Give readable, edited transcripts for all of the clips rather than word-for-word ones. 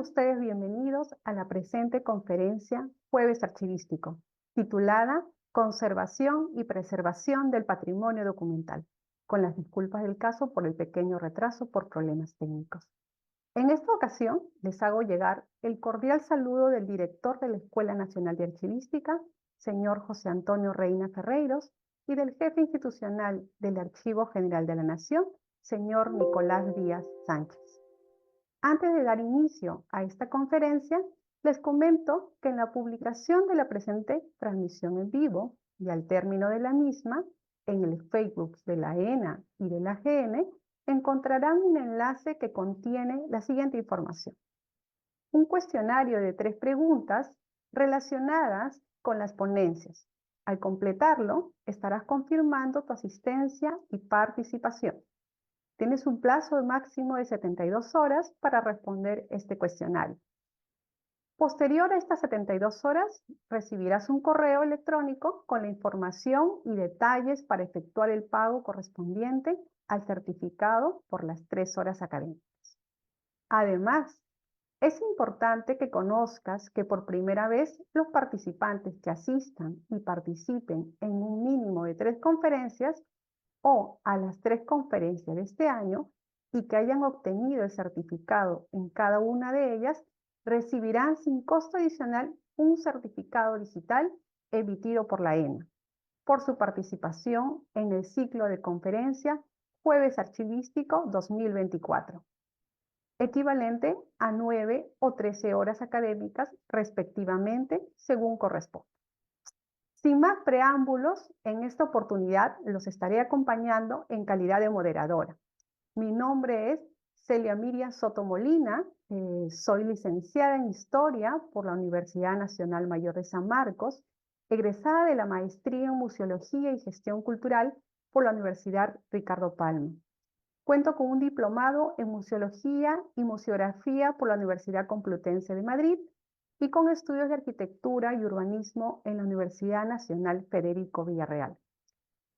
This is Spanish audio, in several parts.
ustedes bienvenidos a la presente conferencia Jueves Archivístico, titulada Conservación y Preservación del Patrimonio Documental, con las disculpas del caso por el pequeño retraso por problemas técnicos. En esta ocasión les hago llegar el cordial saludo del director de la Escuela Nacional de Archivística, señor José Antonio Reina Ferreiros, y del jefe institucional del Archivo General de la Nación, señor Nicolás Díaz Sánchez. Antes de dar inicio a esta conferencia, les comento que en la publicación de la presente transmisión en vivo y al término de la misma, en el Facebook de la ENA y de la AGN, encontrarán un enlace que contiene la siguiente información. Un cuestionario de 3 preguntas relacionadas con las ponencias. Al completarlo, estarás confirmando tu asistencia y participación. Tienes un plazo máximo de 72 horas para responder este cuestionario. Posterior a estas 72 horas, recibirás un correo electrónico con la información y detalles para efectuar el pago correspondiente al certificado por las 3 horas académicas. Además, es importante que conozcas que por primera vez los participantes que asistan y participen en un mínimo de 3 conferencias o a las 3 conferencias de este año y que hayan obtenido el certificado en cada una de ellas, recibirán sin costo adicional un certificado digital emitido por la ENA por su participación en el ciclo de conferencia Jueves Archivístico 2024, equivalente a 9 o 13 horas académicas respectivamente, según corresponda. Sin más preámbulos, en esta oportunidad los estaré acompañando en calidad de moderadora. Mi nombre es Celia Miriam Soto Molina, soy licenciada en Historia por la Universidad Nacional Mayor de San Marcos, egresada de la Maestría en Museología y Gestión Cultural por la Universidad Ricardo Palma. Cuento con un diplomado en Museología y Museografía por la Universidad Complutense de Madrid y con estudios de Arquitectura y Urbanismo en la Universidad Nacional Federico Villarreal.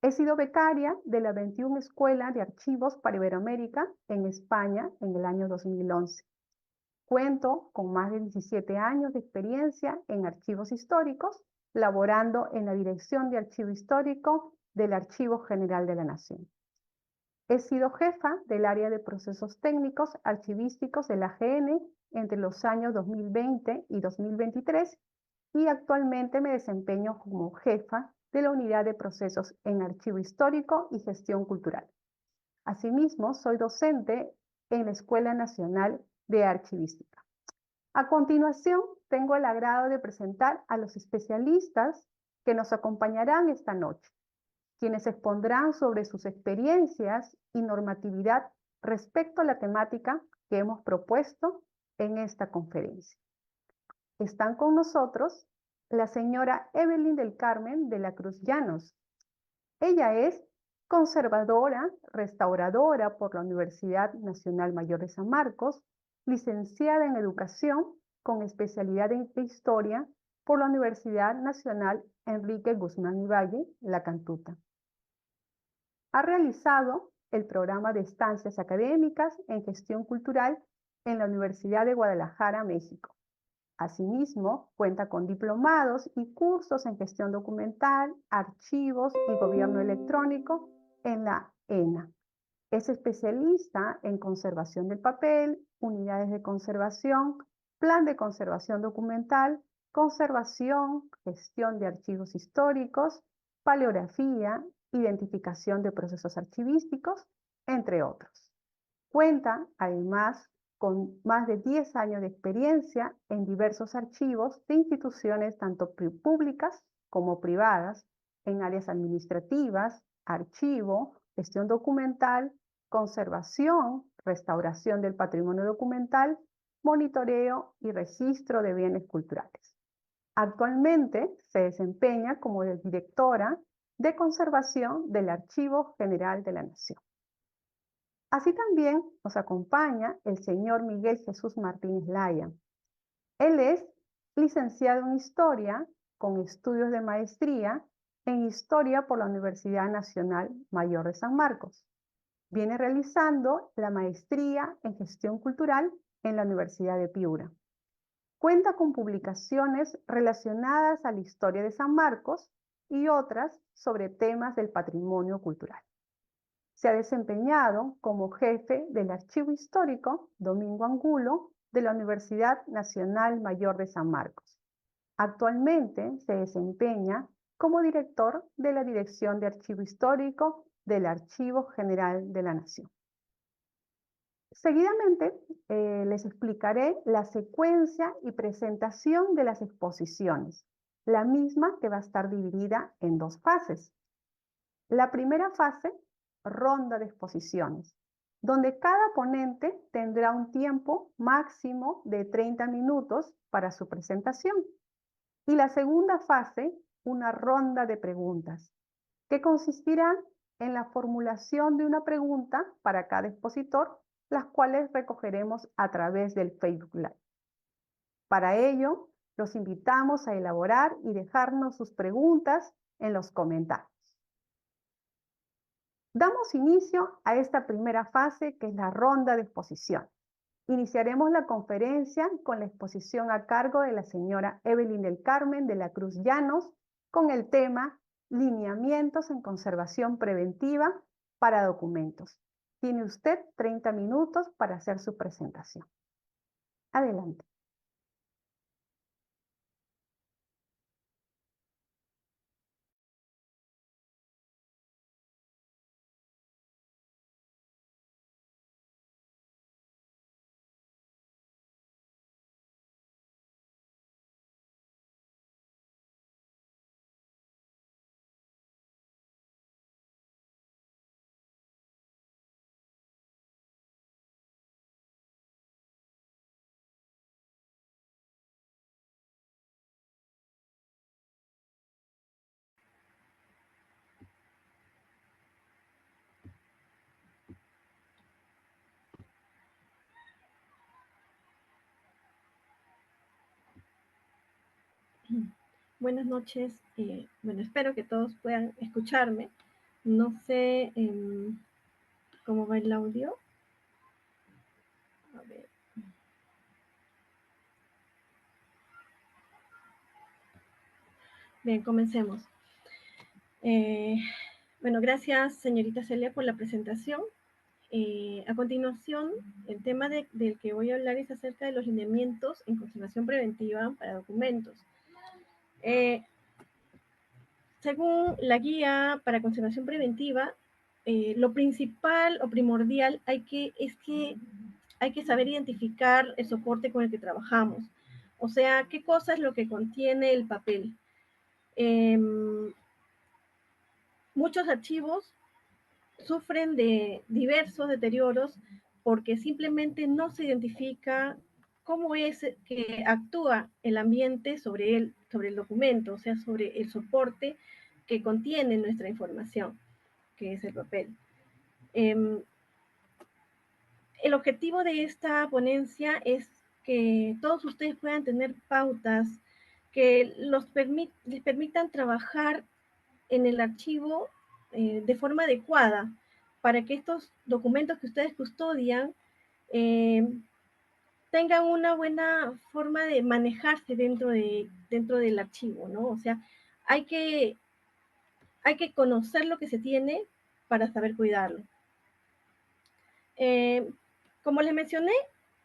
He sido becaria de la 21 Escuela de Archivos para Iberoamérica en España en el año 2011. Cuento con más de 17 años de experiencia en archivos históricos, laborando en la Dirección de Archivo Histórico del Archivo General de la Nación. He sido jefa del área de procesos técnicos archivísticos de la AGN entre los años 2020 y 2023 y actualmente me desempeño como jefa de la Unidad de Procesos en Archivo Histórico y Gestión Cultural. Asimismo, soy docente en la Escuela Nacional de Archivística. A continuación, tengo el agrado de presentar a los especialistas que nos acompañarán esta noche, quienes expondrán sobre sus experiencias y normatividad respecto a la temática que hemos propuesto en esta conferencia. Están con nosotros la señora Evelyn del Carmen de la Cruz Llanos. Ella es conservadora, restauradora por la Universidad Nacional Mayor de San Marcos, licenciada en Educación con especialidad en Historia por la Universidad Nacional Enrique Guzmán y Valle, La Cantuta. Ha realizado el programa de estancias académicas en gestión cultural en la Universidad de Guadalajara, México. Asimismo, cuenta con diplomados y cursos en gestión documental, archivos y gobierno electrónico en la ENA. Es especialista en conservación del papel, unidades de conservación, plan de conservación documental, conservación, gestión de archivos históricos, paleografía, identificación de procesos archivísticos, entre otros. Cuenta, además, con más de 10 años de experiencia en diversos archivos de instituciones tanto públicas como privadas, en áreas administrativas, archivo, gestión documental, conservación, restauración del patrimonio documental, monitoreo y registro de bienes culturales. Actualmente se desempeña como directora de conservación del Archivo General de la Nación. Así también nos acompaña el señor Miguel Jesús Martínez Laya. Él es licenciado en Historia con estudios de maestría en Historia por la Universidad Nacional Mayor de San Marcos. Viene realizando la maestría en Gestión Cultural en la Universidad de Piura. Cuenta con publicaciones relacionadas a la historia de San Marcos y otras sobre temas del patrimonio cultural. Se ha desempeñado como jefe del Archivo Histórico Domingo Angulo de la Universidad Nacional Mayor de San Marcos. Actualmente se desempeña como director de la Dirección de Archivo Histórico del Archivo General de la Nación. Seguidamente les explicaré la secuencia y presentación de las exposiciones, la misma que va a estar dividida en dos fases. La primera fase, ronda de exposiciones, donde cada ponente tendrá un tiempo máximo de 30 minutos para su presentación. Y la segunda fase, una ronda de preguntas, que consistirá en la formulación de una pregunta para cada expositor, las cuales recogeremos a través del Facebook Live. Para ello, los invitamos a elaborar y dejarnos sus preguntas en los comentarios. Damos inicio a esta primera fase, que es la ronda de exposición. Iniciaremos la conferencia con la exposición a cargo de la señora Evelyn del Carmen de la Cruz Llanos, con el tema Lineamientos en conservación preventiva para documentos. Tiene usted 30 minutos para hacer su presentación. Adelante. Buenas noches. Bueno, espero que todos puedan escucharme. No sé cómo va el audio. A ver. Bien, comencemos. Bueno, gracias, señorita Celia, por la presentación. A continuación, el tema del que voy a hablar es acerca de los lineamientos en conservación preventiva para documentos. Según la guía para conservación preventiva, lo principal o primordial es que hay que saber identificar el soporte con el que trabajamos. O sea, qué cosa es lo que contiene el papel. Muchos archivos sufren de diversos deterioros porque simplemente no se identifica cómo es que actúa el ambiente sobre el documento, o sea, sobre el soporte que contiene nuestra información, que es el papel. El objetivo de esta ponencia es que todos ustedes puedan tener pautas que les permitan trabajar en el archivo de forma adecuada para que estos documentos que ustedes custodian tengan una buena forma de manejarse dentro del archivo, ¿no? O sea, hay que conocer lo que se tiene para saber cuidarlo. Como les mencioné,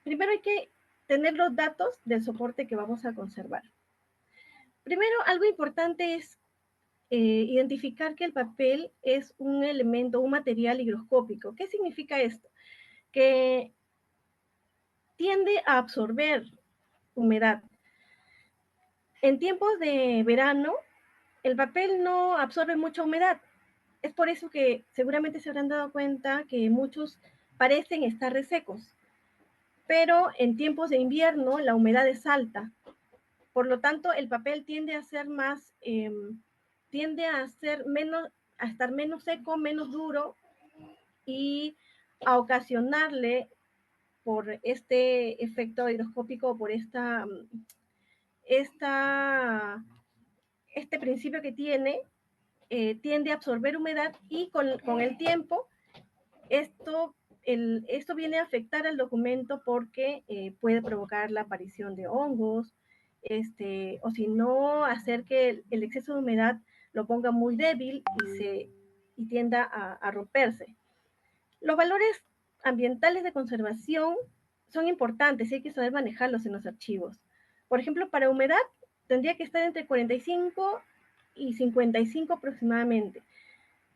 primero hay que tener los datos del soporte que vamos a conservar. Primero, algo importante es identificar que el papel es un elemento, un material higroscópico. ¿Qué significa esto? Que tiende a absorber humedad. En tiempos de verano, el papel no absorbe mucha humedad. Es por eso que seguramente se habrán dado cuenta que muchos parecen estar resecos. Pero en tiempos de invierno, la humedad es alta. Por lo tanto, el papel tiende a ser a estar menos seco, menos duro y a ocasionarle por este efecto higroscópico, por este principio que tiende a absorber humedad y con el tiempo esto esto viene a afectar al documento porque puede provocar la aparición de hongos, o si no, hacer que el exceso de humedad lo ponga muy débil y tienda a romperse. Los valores ambientales de conservación son importantes y hay que saber manejarlos en los archivos. Por ejemplo, para humedad tendría que estar entre 45 y 55 aproximadamente.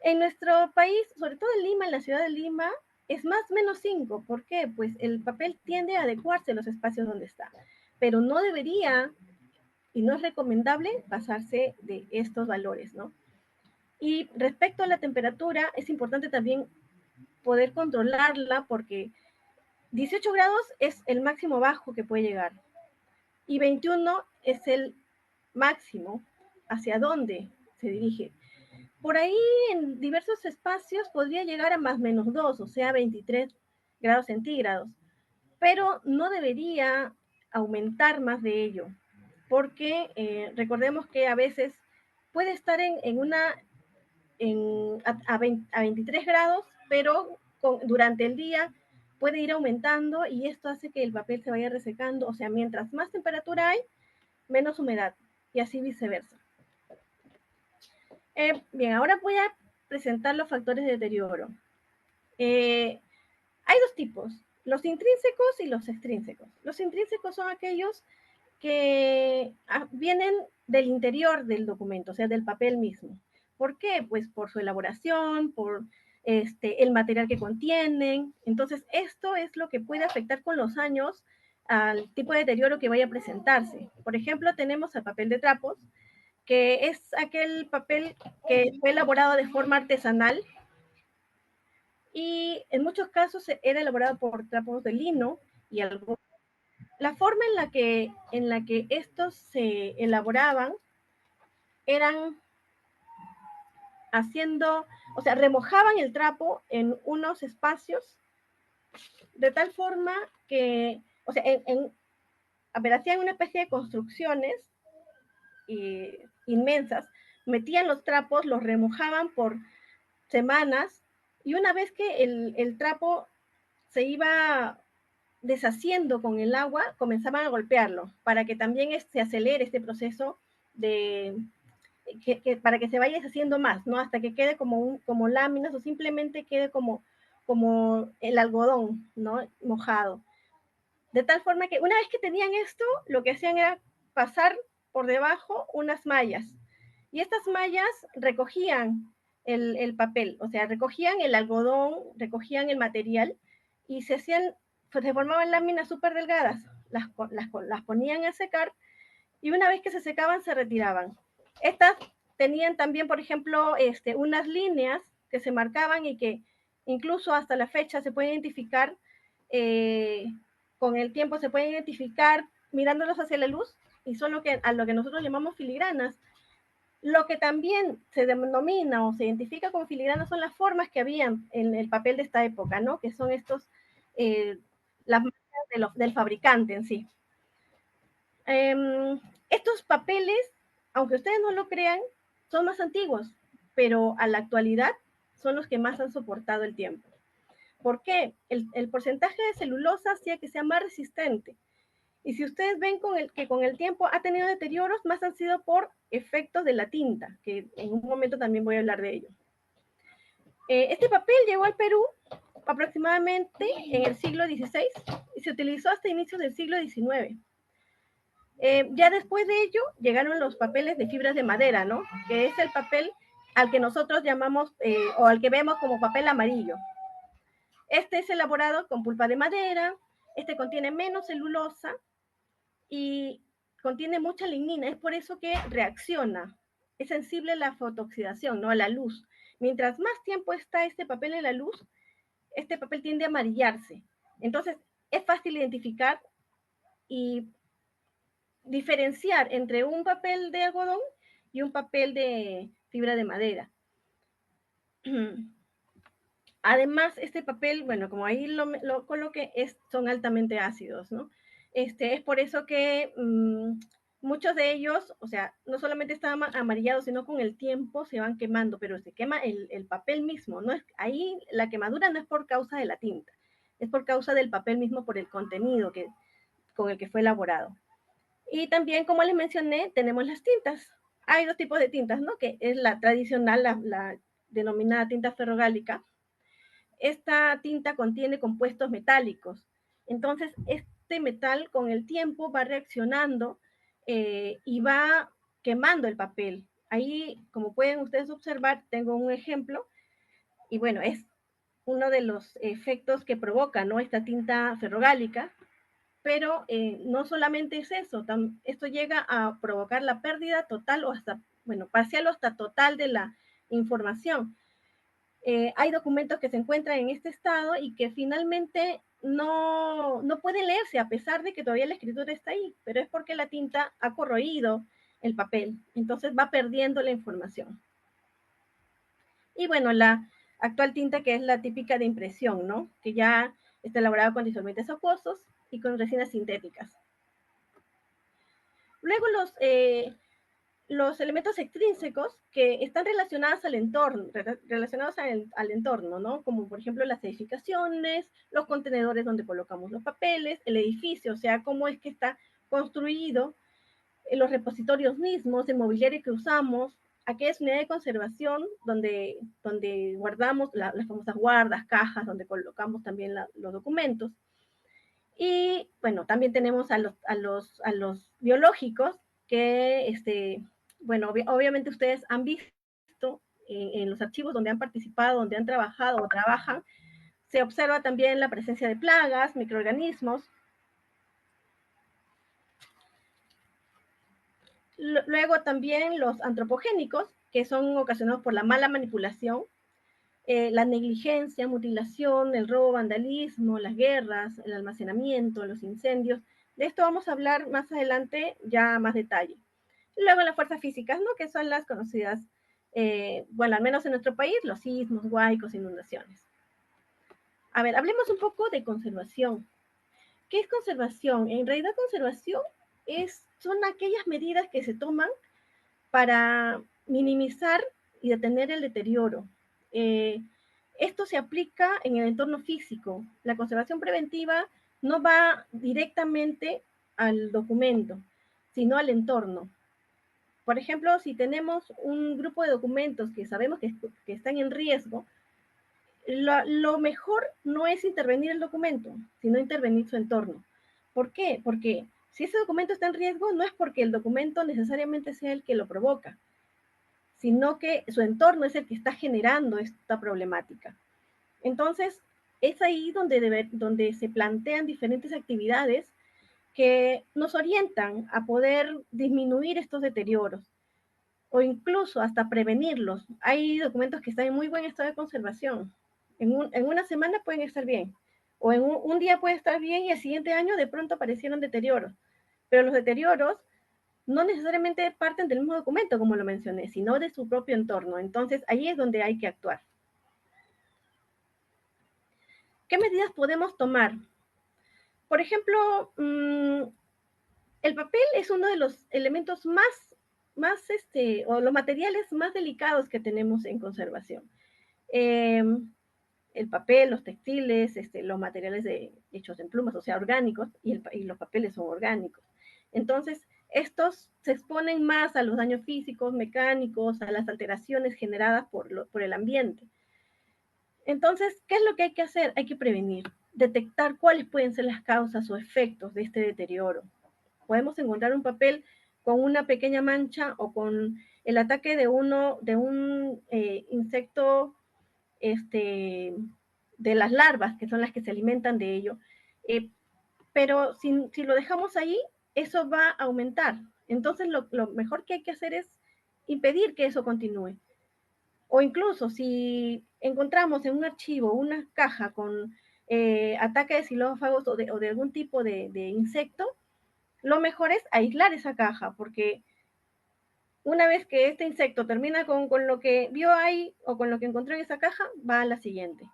En nuestro país, sobre todo en Lima, en la ciudad de Lima, es más o menos 5. ¿Por qué? Pues el papel tiende a adecuarse a los espacios donde está, pero no debería y no es recomendable pasarse de estos valores, ¿no? Y respecto a la temperatura, es importante también poder controlarla porque 18 grados es el máximo bajo que puede llegar y 21 es el máximo hacia dónde se dirige. Por ahí en diversos espacios podría llegar a más menos 2, o sea, 23 grados centígrados, pero no debería aumentar más de ello, porque recordemos que a veces puede estar a 23 grados, pero durante el día puede ir aumentando y esto hace que el papel se vaya resecando, o sea, mientras más temperatura hay, menos humedad y así viceversa. Bien, ahora voy a presentar los factores de deterioro. Hay dos tipos, los intrínsecos y los extrínsecos. Los intrínsecos son aquellos que vienen del interior del documento, o sea, del papel mismo. ¿Por qué? Pues por su elaboración, por el material que contienen. Entonces, esto es lo que puede afectar con los años al tipo de deterioro que vaya a presentarse. Por ejemplo, tenemos el papel de trapos, que es aquel papel que fue elaborado de forma artesanal y en muchos casos era elaborado por trapos de lino y algo. La forma en la que estos se elaboraban eran haciendo, o sea, remojaban el trapo en unos espacios de tal forma que, o sea, a ver, hacían una especie de construcciones inmensas, metían los trapos, los remojaban por semanas y una vez que el trapo se iba deshaciendo con el agua, comenzaban a golpearlo para que también se acelere este proceso de para que se vaya deshaciendo más, ¿no? Hasta que quede como láminas o simplemente quede como el algodón, ¿no? Mojado. De tal forma que una vez que tenían esto, lo que hacían era pasar por debajo unas mallas. Y estas mallas recogían el papel, o sea, recogían el algodón, recogían el material y se formaban láminas súper delgadas. Las ponían a secar y una vez que se secaban se retiraban. Estas tenían también, por ejemplo, unas líneas que se marcaban y que incluso hasta la fecha se puede identificar, con el tiempo se puede identificar mirándolos hacia la luz y son a lo que nosotros llamamos filigranas. Lo que también se denomina o se identifica como filigranas son las formas que habían en el papel de esta época, ¿no? Que son las marcas del fabricante en sí. Estos papeles, aunque ustedes no lo crean, son más antiguos, pero a la actualidad son los que más han soportado el tiempo. ¿Por qué? El porcentaje de celulosa hacía que sea más resistente. Y si ustedes ven que con el tiempo ha tenido deterioros, más han sido por efectos de la tinta, que en un momento también voy a hablar de ello. Este papel llegó al Perú aproximadamente en el siglo XVI y se utilizó hasta inicios del siglo XIX. Ya después de ello llegaron los papeles de fibras de madera, ¿no? Que es el papel al que nosotros llamamos o al que vemos como papel amarillo. Este es elaborado con pulpa de madera, este contiene menos celulosa y contiene mucha lignina, es por eso que reacciona, es sensible a la fotooxidación, ¿no? A la luz. Mientras más tiempo está este papel en la luz, este papel tiende a amarillarse. Entonces, es fácil identificar y diferenciar entre un papel de algodón y un papel de fibra de madera. Además, este papel, bueno, como ahí lo coloqué, son altamente ácidos, ¿no? Es por eso que muchos de ellos, o sea, no solamente están amarillados, sino con el tiempo se van quemando, pero se quema el papel mismo, ¿no? Ahí la quemadura no es por causa de la tinta, es por causa del papel mismo, por el contenido con el que fue elaborado. Y también, como les mencioné, tenemos las tintas. Hay dos tipos de tintas, ¿no? Que es la tradicional, la denominada tinta ferrogálica. Esta tinta contiene compuestos metálicos. Entonces, este metal con el tiempo va reaccionando y va quemando el papel. Ahí, como pueden ustedes observar, tengo un ejemplo. Y bueno, es uno de los efectos que provoca, ¿no?, esta tinta ferrogálica. Pero no solamente es eso, esto llega a provocar la pérdida total o hasta, bueno, parcial o hasta total de la información. Hay documentos que se encuentran en este estado y que finalmente no pueden leerse a pesar de que todavía la escritura está ahí, pero es porque la tinta ha corroído el papel, entonces va perdiendo la información. Y bueno, la actual tinta, que es la típica de impresión, ¿no?, que ya está elaborada con disolventes acuosos y con resinas sintéticas. Luego los elementos extrínsecos que están relacionados al entorno, al entorno, ¿no? Como por ejemplo las edificaciones, los contenedores donde colocamos los papeles, el edificio, o sea, cómo es que está construido, los repositorios mismos, el mobiliario que usamos, aquellas unidades de conservación donde guardamos las famosas guardas, cajas, donde colocamos también los documentos. Y bueno, también tenemos a los biológicos que, bueno, obviamente ustedes han visto en los archivos donde han participado, donde han trabajado o trabajan, se observa también la presencia de plagas, microorganismos. Luego también los antropogénicos, que son ocasionados por la mala manipulación, la negligencia, mutilación, el robo, vandalismo, las guerras, el almacenamiento, los incendios. De esto vamos a hablar más adelante, ya más detalle. Luego las fuerzas físicas, ¿no?, que son las conocidas, bueno, al menos en nuestro país, los sismos, huaicos, inundaciones. A ver, hablemos un poco de conservación. ¿Qué es conservación? En realidad, conservación son aquellas medidas que se toman para minimizar y detener el deterioro. Esto se aplica en el entorno físico. La conservación preventiva no va directamente al documento, sino al entorno. Por ejemplo, si tenemos un grupo de documentos que sabemos que están en riesgo, lo mejor no es intervenir el documento, sino intervenir su entorno. ¿Por qué? Porque si ese documento está en riesgo, no es porque el documento necesariamente sea el que lo provoca, sino que su entorno es el que está generando esta problemática. Entonces, es ahí donde se plantean diferentes actividades que nos orientan a poder disminuir estos deterioros o incluso hasta prevenirlos. Hay documentos que están en muy buen estado de conservación. En una semana pueden estar bien, o en un día puede estar bien y el siguiente año de pronto aparecieron deterioros. Pero los deterioros no necesariamente parten del mismo documento, como lo mencioné, sino de su propio entorno. Entonces, ahí es donde hay que actuar. ¿Qué medidas podemos tomar? Por ejemplo, el papel es uno de los elementos o los materiales más delicados que tenemos en conservación. El papel, los textiles, los materiales hechos en plumas, o sea, orgánicos, y los papeles son orgánicos. Entonces, estos se exponen más a los daños físicos, mecánicos, a las alteraciones generadas por el ambiente. Entonces, ¿qué es lo que hay que hacer? Hay que prevenir, detectar cuáles pueden ser las causas o efectos de este deterioro. Podemos encontrar un papel con una pequeña mancha o con el ataque de un insecto, de las larvas, que son las que se alimentan de ello. Pero si lo dejamos ahí, eso va a aumentar. Entonces, lo mejor que hay que hacer es impedir que eso continúe. O incluso si encontramos en un archivo una caja con ataque de xilófagos o de algún tipo de insecto, lo mejor es aislar esa caja, porque una vez que este insecto termina con lo que vio ahí o con lo que encontró en esa caja, va a la siguiente,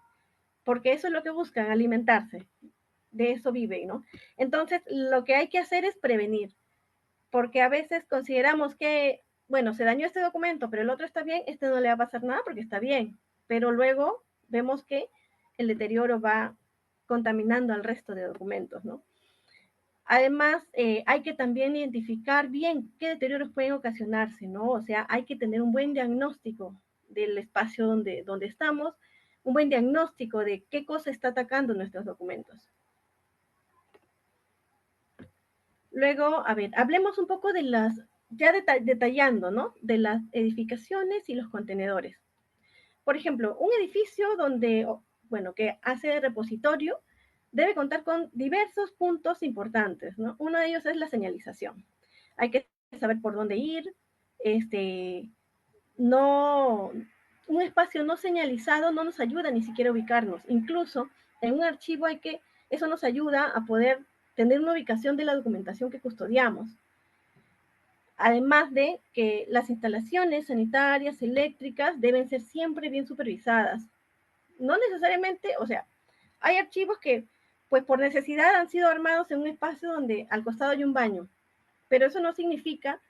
porque eso es lo que buscan, alimentarse, de eso viven, ¿no? Entonces, lo que hay que hacer es prevenir, porque a veces consideramos que, bueno, se dañó este documento, pero el otro está bien, este no le va a pasar nada porque está bien, pero luego vemos que el deterioro va contaminando al resto de documentos, ¿no? Además, hay que también identificar bien qué deterioros pueden ocasionarse, ¿no? O sea, hay que tener un buen diagnóstico del espacio donde estamos, un buen diagnóstico de qué cosa está atacando nuestros documentos. Luego, a ver, hablemos un poco de las, ya detallando, ¿no? De las edificaciones y los contenedores. Por ejemplo, un edificio donde, bueno, que hace de repositorio, debe contar con diversos puntos importantes, ¿no? Uno de ellos es la señalización. Hay que saber por dónde ir, no, un espacio no señalizado no nos ayuda ni siquiera a ubicarnos. Incluso en un archivo eso nos ayuda a poder tener una ubicación de la documentación que custodiamos. Además de que las instalaciones sanitarias, eléctricas, deben ser siempre bien supervisadas. No necesariamente, o sea, hay archivos que, pues por necesidad han sido armados en un espacio donde al costado hay un baño, pero eso no significa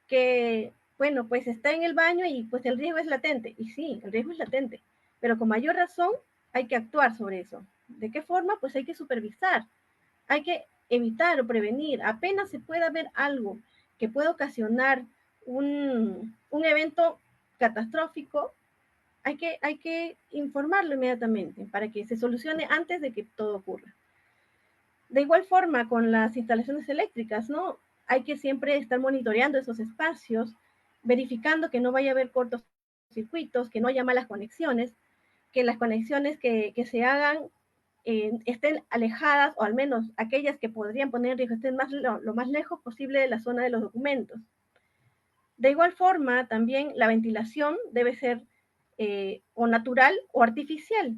que, bueno, pues está en el baño y pues el riesgo es latente. Y sí, el riesgo es latente, pero con mayor razón hay que actuar sobre eso. ¿De qué forma? Pues hay que supervisar, hay que evitar o prevenir. Apenas se pueda ver algo que pueda ocasionar un evento catastrófico, hay que informarlo inmediatamente para que se solucione antes de que todo ocurra. De igual forma, con las instalaciones eléctricas, ¿no? Hay que siempre estar monitoreando esos espacios, verificando que no vaya a haber cortocircuitos, que no haya malas conexiones, que las conexiones que se hagan estén alejadas, o al menos aquellas que podrían poner en riesgo estén lo más lejos posible de la zona de los documentos. De igual forma, también la ventilación debe ser o natural o artificial,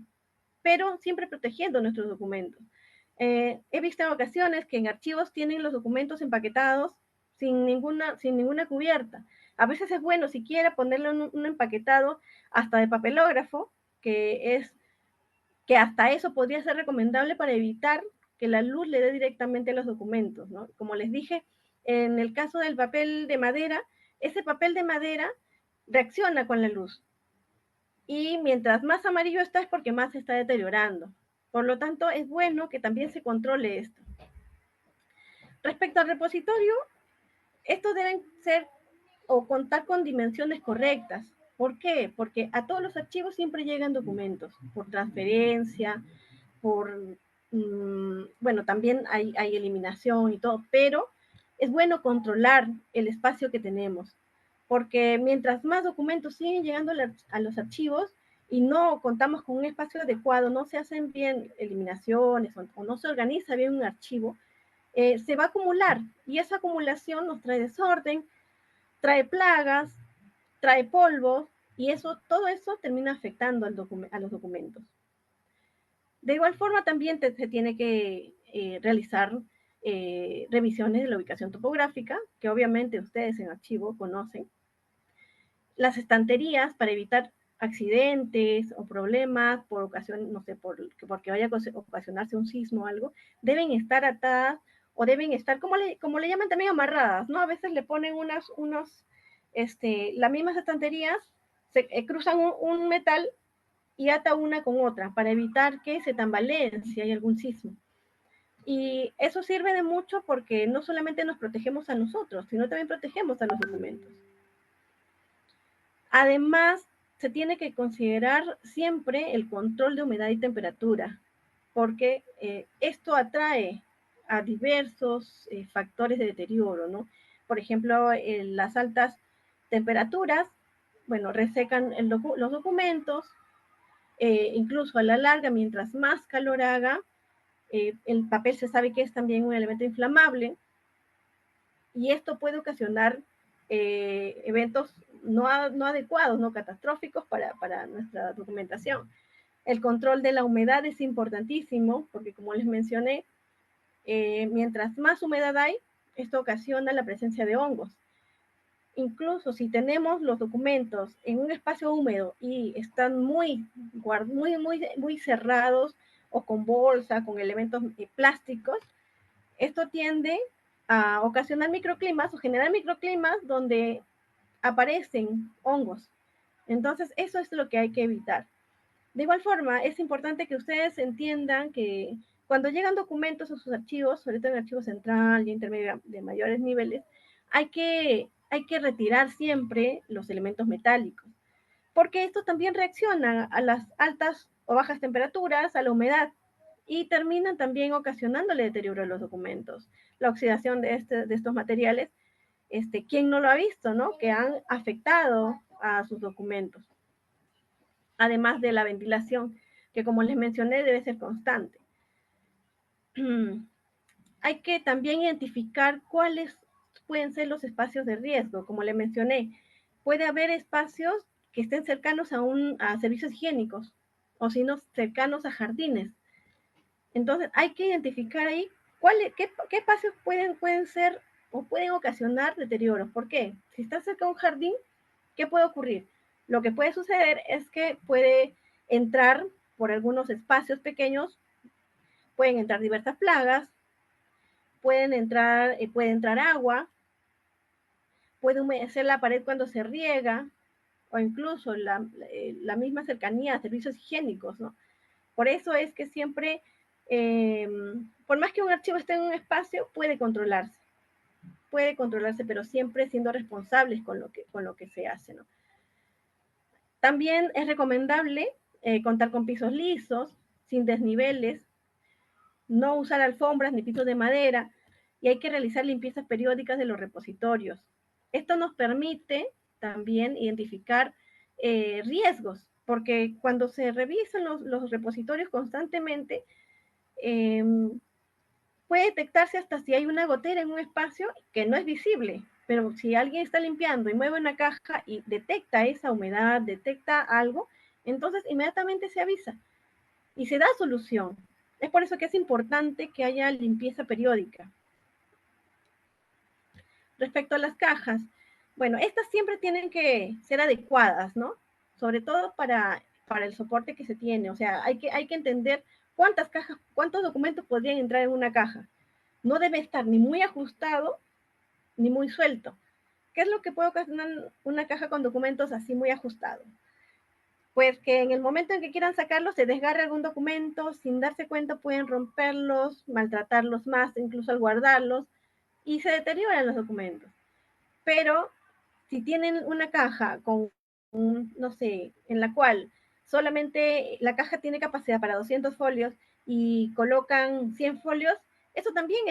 pero siempre protegiendo nuestros documentos. He visto en ocasiones que en archivos tienen los documentos empaquetados sin ninguna cubierta. A veces es bueno siquiera ponerle un empaquetado hasta de papelógrafo, que hasta eso podría ser recomendable para evitar que la luz le dé directamente a los documentos, ¿no? Como les dije, en el caso del papel de madera, ese papel de madera reacciona con la luz. Y mientras más amarillo está es porque más se está deteriorando. Por lo tanto, es bueno que también se controle esto. Respecto al repositorio, estos deben ser o contar con dimensiones correctas. ¿Por qué? Porque a todos los archivos siempre llegan documentos por transferencia, bueno, también hay eliminación y todo, pero es bueno controlar el espacio que tenemos, porque mientras más documentos siguen llegando a los archivos y no contamos con un espacio adecuado, no se hacen bien eliminaciones o no se organiza bien un archivo, se va a acumular y esa acumulación nos trae desorden, trae plagas, trae polvo y todo eso termina afectando a los documentos. De igual forma, también se tiene que realizar revisiones de la ubicación topográfica, que obviamente ustedes en archivo conocen. Las estanterías para evitar accidentes o problemas por ocasión, no sé, porque vaya a ocasionarse un sismo o algo, deben estar atadas o deben estar, como le llaman también, amarradas, ¿no? A veces le ponen las mismas estanterías, se cruzan un metal y ata una con otra para evitar que se tambaleen si hay algún sismo. Y eso sirve de mucho porque no solamente nos protegemos a nosotros, sino también protegemos a los documentos. Además, se tiene que considerar siempre el control de humedad y temperatura, porque esto atrae a diversos factores de deterioro, ¿no? Por ejemplo, las altas temperaturas, bueno, resecan los documentos, incluso a la larga, mientras más calor haga, el papel se sabe que es también un elemento inflamable y esto puede ocasionar eventos no adecuados, no catastróficos para nuestra documentación. El control de la humedad es importantísimo porque, como les mencioné, mientras más humedad hay, esto ocasiona la presencia de hongos. Incluso si tenemos los documentos en un espacio húmedo y están muy cerrados o con bolsa, con elementos plásticos, esto tiende a ocasionar microclimas o generar microclimas donde aparecen hongos. Entonces, eso es lo que hay que evitar. De igual forma, es importante que ustedes entiendan que cuando llegan documentos a sus archivos, sobre todo en archivo central y intermedio de mayores niveles, hay que retirar siempre los elementos metálicos, porque esto también reacciona a las altas o bajas temperaturas, a la humedad, y terminan también ocasionándole deterioro a los documentos. La oxidación de estos materiales, ¿quién no lo ha visto, no? Que han afectado a sus documentos. Además de la ventilación, que como les mencioné debe ser constante. Hay que también identificar cuáles pueden ser los espacios de riesgo. Como les mencioné, puede haber espacios que estén cercanos a servicios higiénicos o si no cercanos a jardines. Entonces hay que identificar ahí qué espacios pueden ser o pueden ocasionar deterioros. ¿Por qué? Si está cerca de un jardín, ¿qué puede ocurrir? Lo que puede suceder es que puede entrar por algunos espacios pequeños, pueden entrar diversas plagas, puede entrar agua, puede humedecer la pared cuando se riega, o incluso la misma cercanía a servicios higiénicos, ¿no? Por eso es que siempre, eh, por más que un archivo esté en un espacio, puede controlarse, pero siempre siendo responsables con lo que se hace, ¿no? También es recomendable contar con pisos lisos, sin desniveles, no usar alfombras ni pisos de madera, y hay que realizar limpiezas periódicas de los repositorios. Esto nos permite también identificar riesgos, porque cuando se revisan los repositorios constantemente, eh, puede detectarse hasta si hay una gotera en un espacio que no es visible, pero si alguien está limpiando y mueve una caja y detecta esa humedad, detecta algo, entonces inmediatamente se avisa y se da solución. Es por eso que es importante que haya limpieza periódica. Respecto a las cajas, bueno, estas siempre tienen que ser adecuadas, ¿no? Sobre todo para el soporte que se tiene. O sea, hay que entender cuántas cajas, cuántos documentos podrían entrar en una caja. No debe estar ni muy ajustado ni muy suelto. ¿Qué es lo que puede ocasionar una caja con documentos así muy ajustados? Pues que en el momento en que quieran sacarlos se desgarre algún documento, sin darse cuenta pueden romperlos, maltratarlos más, incluso al guardarlos, y se deterioran los documentos. Pero si tienen una caja con, no sé, en la cual solamente la caja tiene capacidad para 200 folios y colocan 100 folios, eso también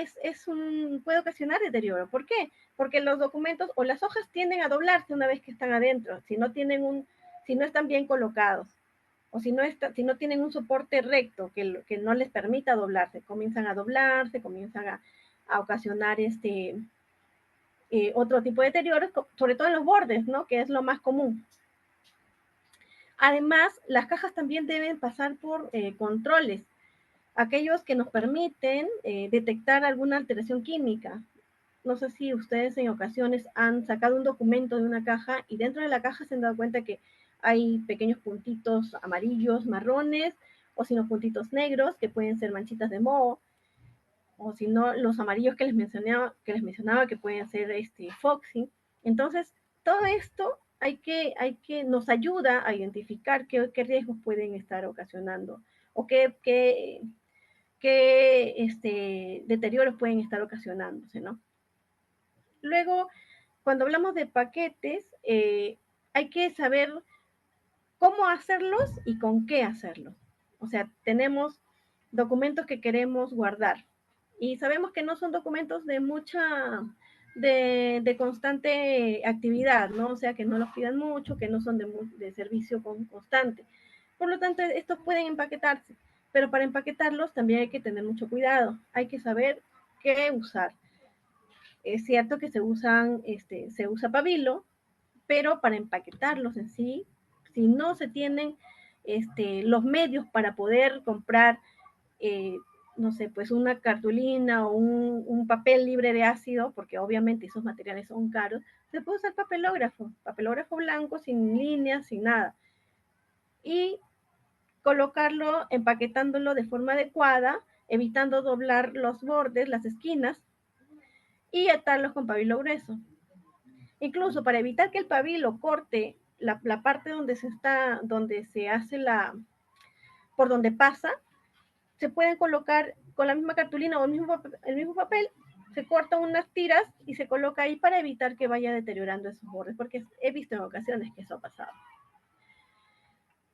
puede ocasionar deterioro. ¿Por qué? Porque los documentos o las hojas tienden a doblarse una vez que están adentro, si no están bien colocados o si no tienen un soporte recto que no les permita doblarse, comienzan a doblarse, comienzan a ocasionar otro tipo de deterioros, sobre todo en los bordes, ¿no? Que es lo más común. Además, las cajas también deben pasar por controles, aquellos que nos permiten detectar alguna alteración química. No sé si ustedes en ocasiones han sacado un documento de una caja y dentro de la caja se han dado cuenta que hay pequeños puntitos amarillos, marrones, o si no puntitos negros, que pueden ser manchitas de moho, o si no, los amarillos que les mencionaba que pueden ser foxy. Entonces, todo esto nos ayuda a identificar qué riesgos pueden estar ocasionando o qué deterioros pueden estar ocasionándose, ¿no? Luego, cuando hablamos de paquetes, hay que saber cómo hacerlos y con qué hacerlos. O sea, tenemos documentos que queremos guardar y sabemos que no son documentos de constante actividad, ¿no? O sea, que no los pidan mucho, que no son de servicio constante. Por lo tanto, estos pueden empaquetarse, pero para empaquetarlos también hay que tener mucho cuidado. Hay que saber qué usar. Es cierto que se usa pabilo, pero para empaquetarlos en sí, si no se tienen los medios para poder comprar, eh, no sé, pues una cartulina o un papel libre de ácido, porque obviamente esos materiales son caros, se puede usar papelógrafo blanco, sin líneas, sin nada. Y colocarlo, empaquetándolo de forma adecuada, evitando doblar los bordes, las esquinas, y atarlos con pabilo grueso. Incluso para evitar que el pabilo corte la parte donde se hace por donde pasa, se pueden colocar con la misma cartulina o el mismo papel, se cortan unas tiras y se coloca ahí para evitar que vaya deteriorando esos bordes, porque he visto en ocasiones que eso ha pasado.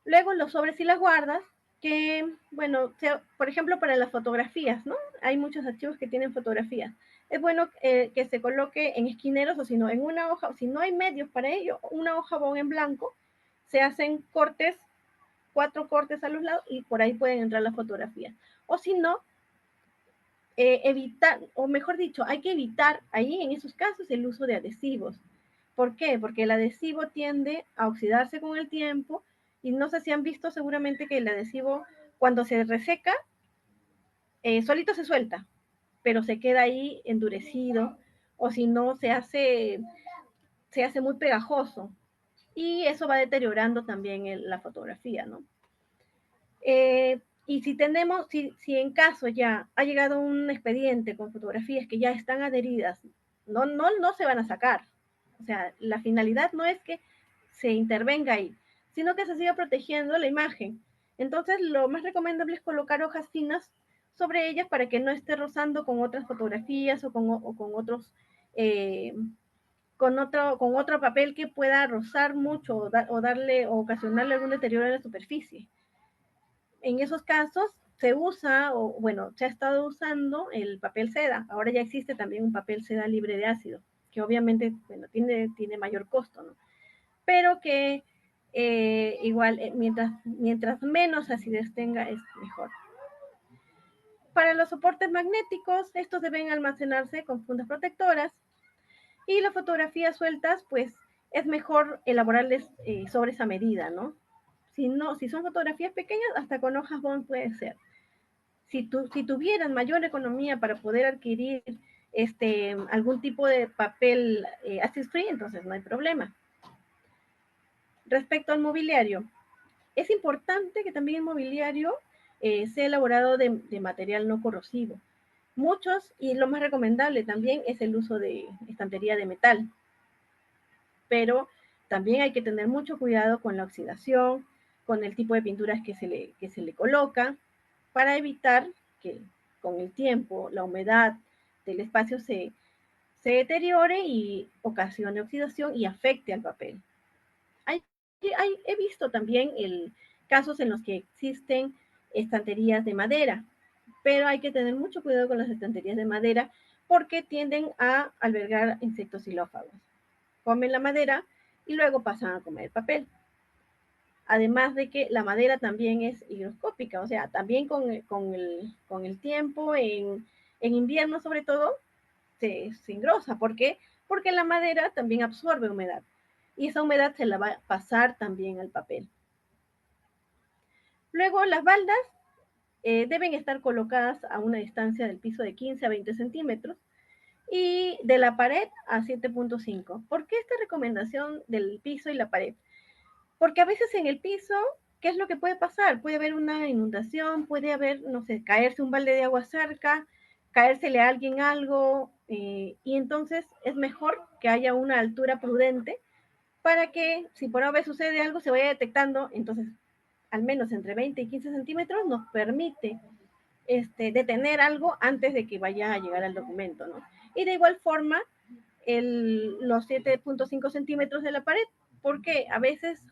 Luego los sobres y las guardas, que, bueno, por ejemplo, para las fotografías, ¿no? Hay muchos archivos que tienen fotografías. Es bueno que se coloque en esquineros o si no, en una hoja, si no hay medios para ello, una hoja bon en blanco, se hacen cortes, 4 cortes a los lados y por ahí pueden entrar las fotografías. O si no, evitar, o mejor dicho, hay que evitar ahí en esos casos el uso de adhesivos. ¿Por qué? Porque el adhesivo tiende a oxidarse con el tiempo y no sé si han visto seguramente que el adhesivo cuando se reseca, solito se suelta, pero se queda ahí endurecido o si no se hace muy pegajoso y eso va deteriorando también la fotografía, ¿no? Y si tenemos, si en caso ya ha llegado un expediente con fotografías que ya están adheridas, no se van a sacar. O sea, la finalidad no es que se intervenga ahí, sino que se siga protegiendo la imagen. Entonces, lo más recomendable es colocar hojas finas sobre ellas para que no esté rozando con otras fotografías o con otros, con otro papel que pueda rozar mucho o darle o ocasionarle algún deterioro en la superficie. En esos casos se usa, o bueno, se ha estado usando el papel seda. Ahora ya existe también un papel seda libre de ácido, que obviamente, bueno, tiene mayor costo, ¿no? Pero que igual, mientras menos acidez tenga, es mejor. Para los soportes magnéticos, estos deben almacenarse con fundas protectoras y las fotografías sueltas, pues es mejor elaborarles sobre esa medida, ¿no? Si son fotografías pequeñas, hasta con hojas bond puede ser. Si tuvieran mayor economía para poder adquirir algún tipo de papel acid free, entonces no hay problema. Respecto al mobiliario, es importante que también el mobiliario sea elaborado de material no corrosivo. Muchos, y lo más recomendable también, es el uso de estantería de metal. Pero también hay que tener mucho cuidado con la oxidación, con el tipo de pinturas que se le coloca, para evitar que con el tiempo la humedad del espacio se deteriore y ocasione oxidación y afecte al papel. He visto también casos en los que existen estanterías de madera, pero hay que tener mucho cuidado con las estanterías de madera porque tienden a albergar insectos xilófagos. Comen la madera y luego pasan a comer el papel. Además de que la madera también es higroscópica, o sea, también con el tiempo, en invierno sobre todo, se engrosa. ¿Por qué? Porque la madera también absorbe humedad y esa humedad se la va a pasar también al papel. Luego, las baldas deben estar colocadas a una distancia del piso de 15 a 20 centímetros y de la pared a 7.5. ¿Por qué esta recomendación del piso y la pared? Porque a veces en el piso, ¿qué es lo que puede pasar? Puede haber una inundación, puede haber, no sé, caerse un balde de agua cerca, caérsele a alguien algo, y entonces es mejor que haya una altura prudente para que si por una vez sucede algo se vaya detectando, entonces al menos entre 20 y 15 centímetros nos permite detener algo antes de que vaya a llegar al documento, ¿no? Y de igual forma, los 7.5 centímetros de la pared, porque a veces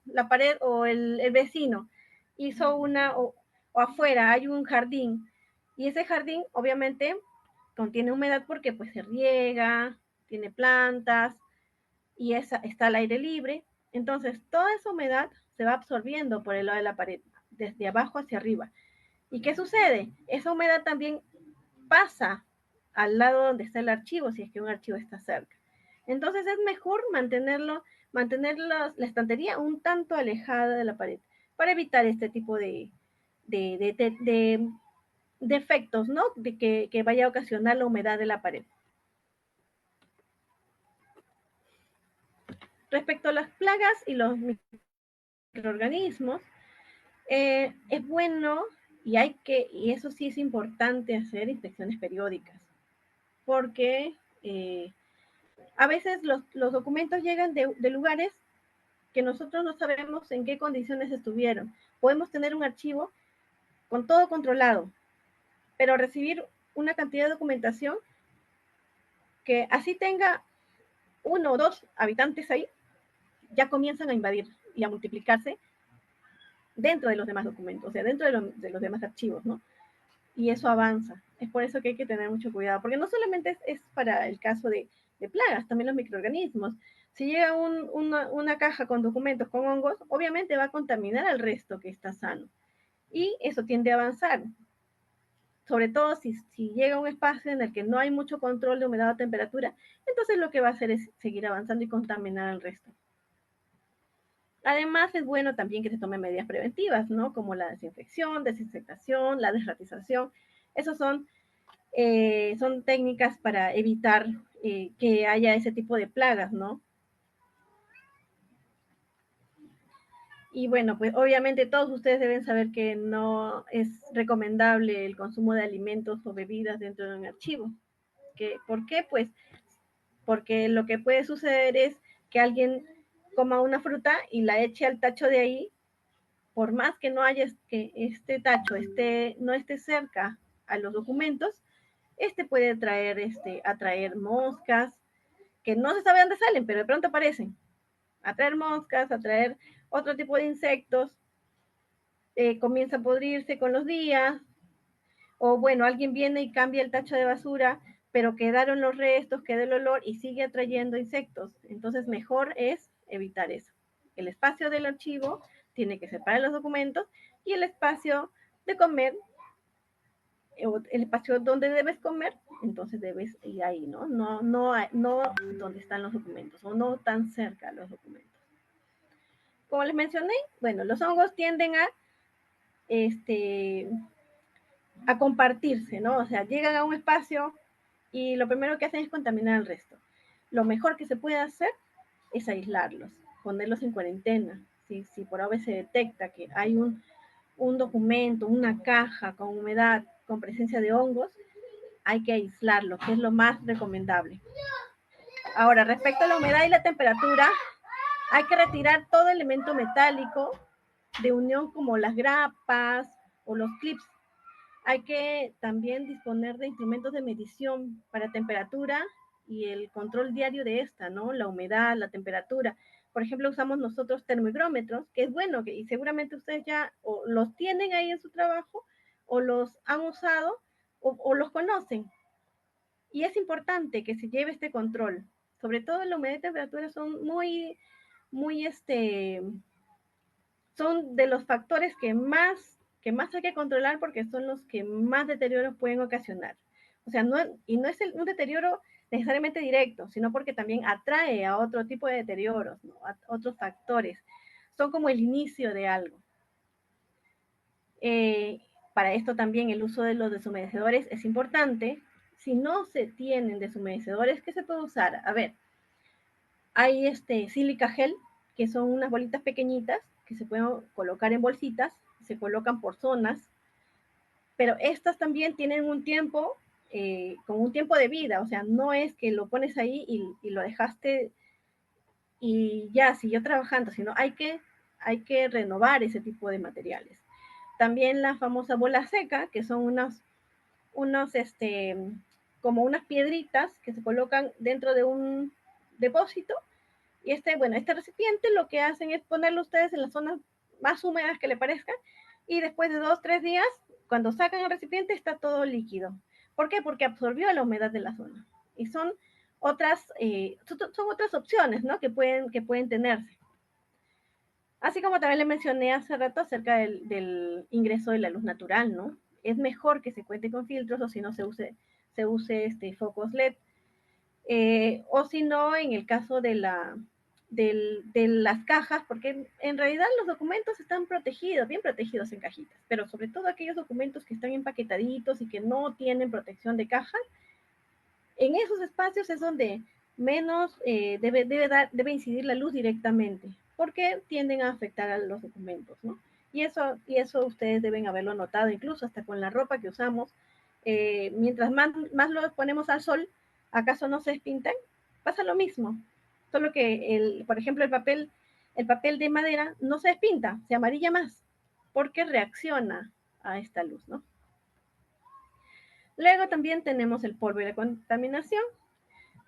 la pared o el vecino hizo o afuera hay un jardín, y ese jardín obviamente contiene humedad porque pues se riega, tiene plantas, y está al aire libre, entonces toda esa humedad se va absorbiendo por el lado de la pared, desde abajo hacia arriba. ¿Y qué sucede? Esa humedad también pasa al lado donde está el archivo, si es que un archivo está cerca. Entonces es mejor mantener la estantería un tanto alejada de la pared para evitar este tipo de efectos, ¿no? De que vaya a ocasionar la humedad de la pared. Respecto a las plagas y los microorganismos, es bueno y eso sí es importante hacer inspecciones periódicas, porque a veces los documentos llegan de lugares que nosotros no sabemos en qué condiciones estuvieron. Podemos tener un archivo con todo controlado, pero recibir una cantidad de documentación que así tenga 1 o 2 habitantes ahí, ya comienzan a invadir y a multiplicarse dentro de los demás documentos, o sea, dentro de los demás archivos, ¿no? Y eso avanza. Es por eso que hay que tener mucho cuidado, porque no solamente es para el caso de plagas, también los microorganismos. Si llega una caja con documentos con hongos, obviamente va a contaminar al resto que está sano. Y eso tiende a avanzar. Sobre todo si llega a un espacio en el que no hay mucho control de humedad o temperatura, entonces lo que va a hacer es seguir avanzando y contaminar al resto. Además, es bueno también que se tomen medidas preventivas, ¿no? Como la desinfección, desinfectación, la desratización. Esos son técnicas para evitar que haya ese tipo de plagas, ¿no? Y bueno, pues obviamente todos ustedes deben saber que no es recomendable el consumo de alimentos o bebidas dentro de un archivo. ¿Por qué? Pues porque lo que puede suceder es que alguien coma una fruta y la eche al tacho de ahí, por más que no haya que este tacho no esté cerca a los documentos, puede atraer moscas, que no se sabe dónde salen, pero de pronto aparecen. Atraer moscas, atraer otro tipo de insectos, comienza a podrirse con los días, o bueno, alguien viene y cambia el tacho de basura, pero quedaron los restos, queda el olor y sigue atrayendo insectos. Entonces, mejor es evitar eso. El espacio del archivo tiene que ser para los documentos y el espacio de comer, el espacio donde debes comer, entonces debes ir ahí, ¿no? No donde están los documentos o no tan cerca de los documentos. Como les mencioné, bueno, los hongos tienden a compartirse, ¿no? O sea, llegan a un espacio y lo primero que hacen es contaminar al resto. Lo mejor que se puede hacer es aislarlos, ponerlos en cuarentena. Si por ahora se detecta que hay un documento, una caja con humedad, con presencia de hongos, hay que aislarlo, que es lo más recomendable. Ahora, respecto a la humedad y la temperatura, hay que retirar todo elemento metálico de unión como las grapas o los clips. Hay que también disponer de instrumentos de medición para temperatura y el control diario de esta, ¿no? La humedad, la temperatura. Por ejemplo, usamos nosotros termómetros, que es bueno, y seguramente ustedes ya o los tienen ahí en su trabajo, o los han usado, o los conocen. Y es importante que se lleve este control. Sobre todo la humedad y temperatura son son de los factores que más hay que controlar porque son los que más deterioros pueden ocasionar. O sea, no es un deterioro necesariamente directo, sino porque también atrae a otro tipo de deterioros, ¿no? A otros factores. Son como el inicio de algo. Para esto también el uso de los deshumedecedores es importante. Si no se tienen deshumedecedores, ¿qué se puede usar? A ver, hay sílica gel, que son unas bolitas pequeñitas que se pueden colocar en bolsitas, se colocan por zonas, pero estas también tienen un tiempo, con un tiempo de vida, o sea, no es que lo pones ahí y lo dejaste y ya siguió trabajando, sino hay que renovar ese tipo de materiales. También la famosa bola seca, que son como unas piedritas que se colocan dentro de un depósito. Y este recipiente lo que hacen es ponerlo ustedes en las zonas más húmedas que le parezcan y después de 2 o 3 días, cuando sacan el recipiente está todo líquido. ¿Por qué? Porque absorbió la humedad de la zona. Y son otras opciones, ¿no? que pueden tenerse. Así como también le mencioné hace rato acerca del ingreso de la luz natural, ¿no? Es mejor que se cuente con filtros o si no se use focos LED. O si no, en el caso de las cajas, porque en realidad los documentos están protegidos, bien protegidos en cajitas, pero sobre todo aquellos documentos que están empaquetaditos y que no tienen protección de caja, en esos espacios es donde menos debe incidir la luz directamente, porque tienden a afectar a los documentos, ¿no? Y eso ustedes deben haberlo notado, incluso hasta con la ropa que usamos. Mientras más lo ponemos al sol, ¿acaso no se despintan? Pasa lo mismo, solo que, por ejemplo, el papel el papel de madera no se despinta, se amarilla más, porque reacciona a esta luz, ¿no? Luego también tenemos el polvo y la contaminación.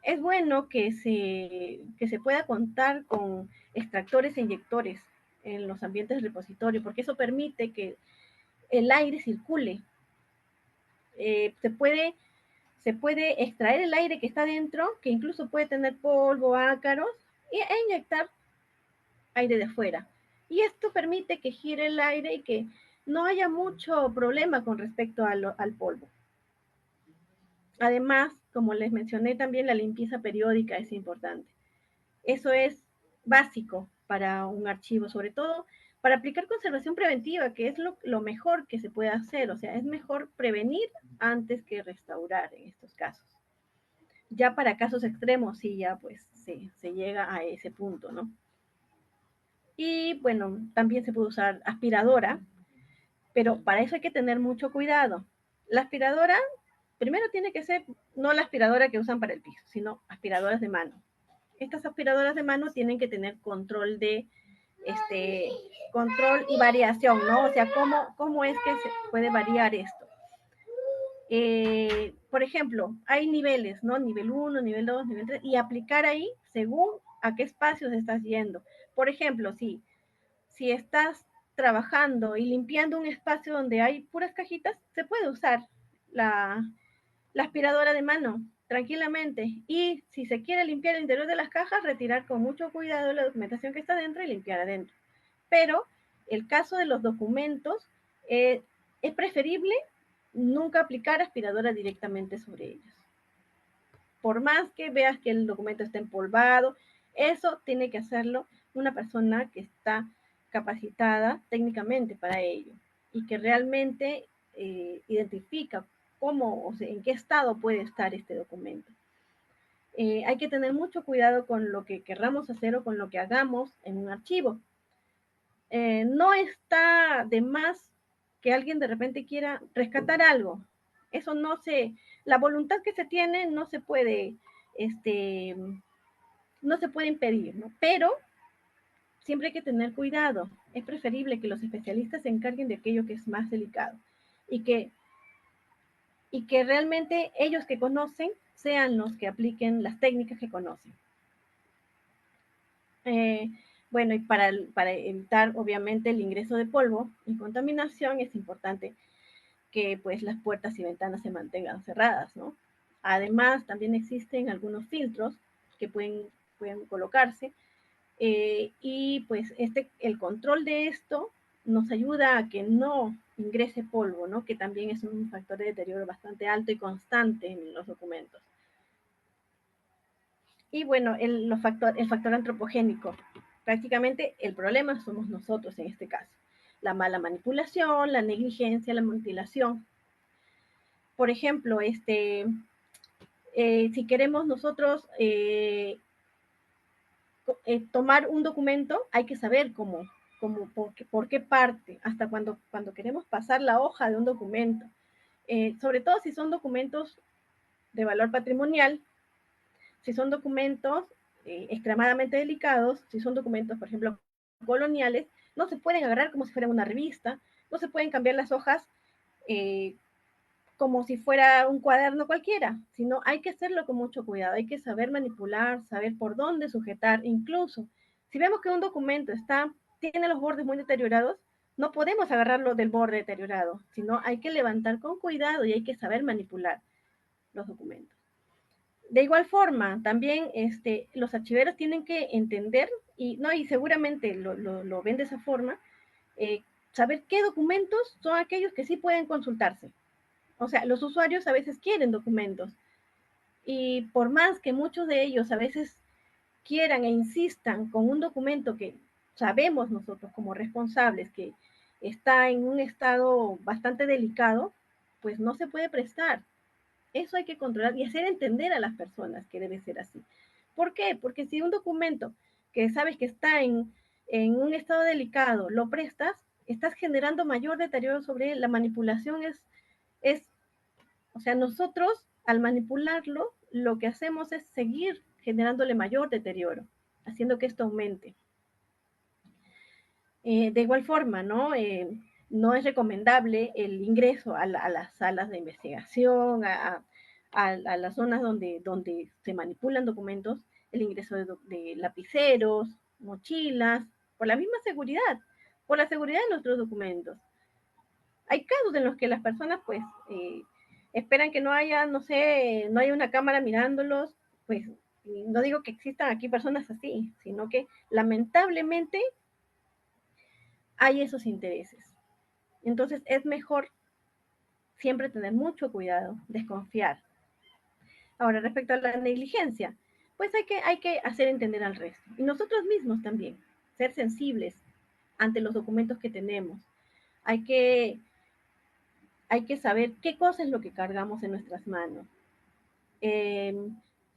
Es bueno que se pueda contar con extractores e inyectores en los ambientes de repositorio, porque eso permite que el aire circule. Se puede extraer el aire que está dentro, que incluso puede tener polvo, ácaros, e inyectar aire de afuera. Y esto permite que gire el aire y que no haya mucho problema con respecto al polvo. Además, como les mencioné también, la limpieza periódica es importante. Eso es básico para un archivo, sobre todo para aplicar conservación preventiva, que es lo mejor que se puede hacer. O sea, es mejor prevenir antes que restaurar en estos casos. Ya para casos extremos, sí, ya pues se llega a ese punto, ¿no? Y bueno, también se puede usar aspiradora, pero para eso hay que tener mucho cuidado. La aspiradora, primero tiene que ser no la aspiradora que usan para el piso, sino aspiradoras de mano. Estas aspiradoras de mano tienen que tener control de control y variación, ¿no? O sea, cómo es que se puede variar esto. Por ejemplo, hay niveles, ¿no? Nivel 1, nivel 2, nivel 3, y aplicar ahí según a qué espacios estás yendo. Por ejemplo, si estás trabajando y limpiando un espacio donde hay puras cajitas, se puede usar la, la aspiradora de mano tranquilamente. Y si se quiere limpiar el interior de las cajas, retirar con mucho cuidado la documentación que está dentro y limpiar adentro. Pero el caso de los documentos, es preferible nunca aplicar aspiradora directamente sobre ellos. Por más que veas que el documento está empolvado, eso tiene que hacerlo una persona que está capacitada técnicamente para ello y que realmente identifica cómo, o sea, en qué estado puede estar este documento. Hay que tener mucho cuidado con lo que querramos hacer o con lo que hagamos en un archivo. No está de más que alguien de repente quiera rescatar algo. Eso no se, la voluntad que se tiene este, no se puede impedir, ¿no? Pero siempre hay que tener cuidado. Es preferible que los especialistas se encarguen de aquello que es más delicado y que realmente ellos que conocen sean los que apliquen las técnicas que conocen. Eh, bueno, y para evitar obviamente el ingreso de polvo y contaminación es importante que pues las puertas y ventanas se mantengan cerradas, ¿no? Además, también existen algunos filtros que pueden colocarse y pues el control de esto nos ayuda a que no ingrese polvo, ¿no? Que también es un factor de deterioro bastante alto y constante en los documentos. Y bueno, el factor antropogénico. Prácticamente el problema somos nosotros en este caso. La mala manipulación, la negligencia, la mutilación. Por ejemplo, si queremos nosotros tomar un documento, hay que saber por qué parte, hasta cuando queremos pasar la hoja de un documento. Sobre todo si son documentos de valor patrimonial, si son documentos extremadamente delicados, si son documentos, por ejemplo, coloniales, no se pueden agarrar como si fuera una revista, no se pueden cambiar las hojas como si fuera un cuaderno cualquiera, sino hay que hacerlo con mucho cuidado, hay que saber manipular, saber por dónde sujetar, incluso si vemos que un documento tiene los bordes muy deteriorados, no podemos agarrarlo del borde deteriorado, sino hay que levantar con cuidado y hay que saber manipular los documentos. De igual forma, también los archiveros tienen que entender, y seguramente lo ven de esa forma, saber qué documentos son aquellos que sí pueden consultarse. O sea, los usuarios a veces quieren documentos y por más que muchos de ellos a veces quieran e insistan con un documento que sabemos nosotros como responsables que está en un estado bastante delicado, pues no se puede prestar. Eso hay que controlar y hacer entender a las personas que debe ser así. ¿Por qué? Porque si un documento que sabes que está en un estado delicado lo prestas, estás generando mayor deterioro sobre él. La manipulación o sea, nosotros al manipularlo, lo que hacemos es seguir generándole mayor deterioro, haciendo que esto aumente. De igual forma, ¿no? No es recomendable el ingreso a las salas de investigación, a las zonas donde se manipulan documentos, el ingreso de lapiceros, mochilas, por la misma seguridad, por la seguridad de nuestros documentos. Hay casos en los que las personas, pues, esperan que no haya, no sé, no haya una cámara mirándolos, pues, no digo que existan aquí personas así, sino que lamentablemente hay esos intereses. Entonces es mejor siempre tener mucho cuidado, desconfiar. Ahora, respecto a la negligencia, pues hay que hacer entender al resto. Y nosotros mismos también, ser sensibles ante los documentos que tenemos. Hay que, hay que saber qué cosa es lo que cargamos en nuestras manos. Eh,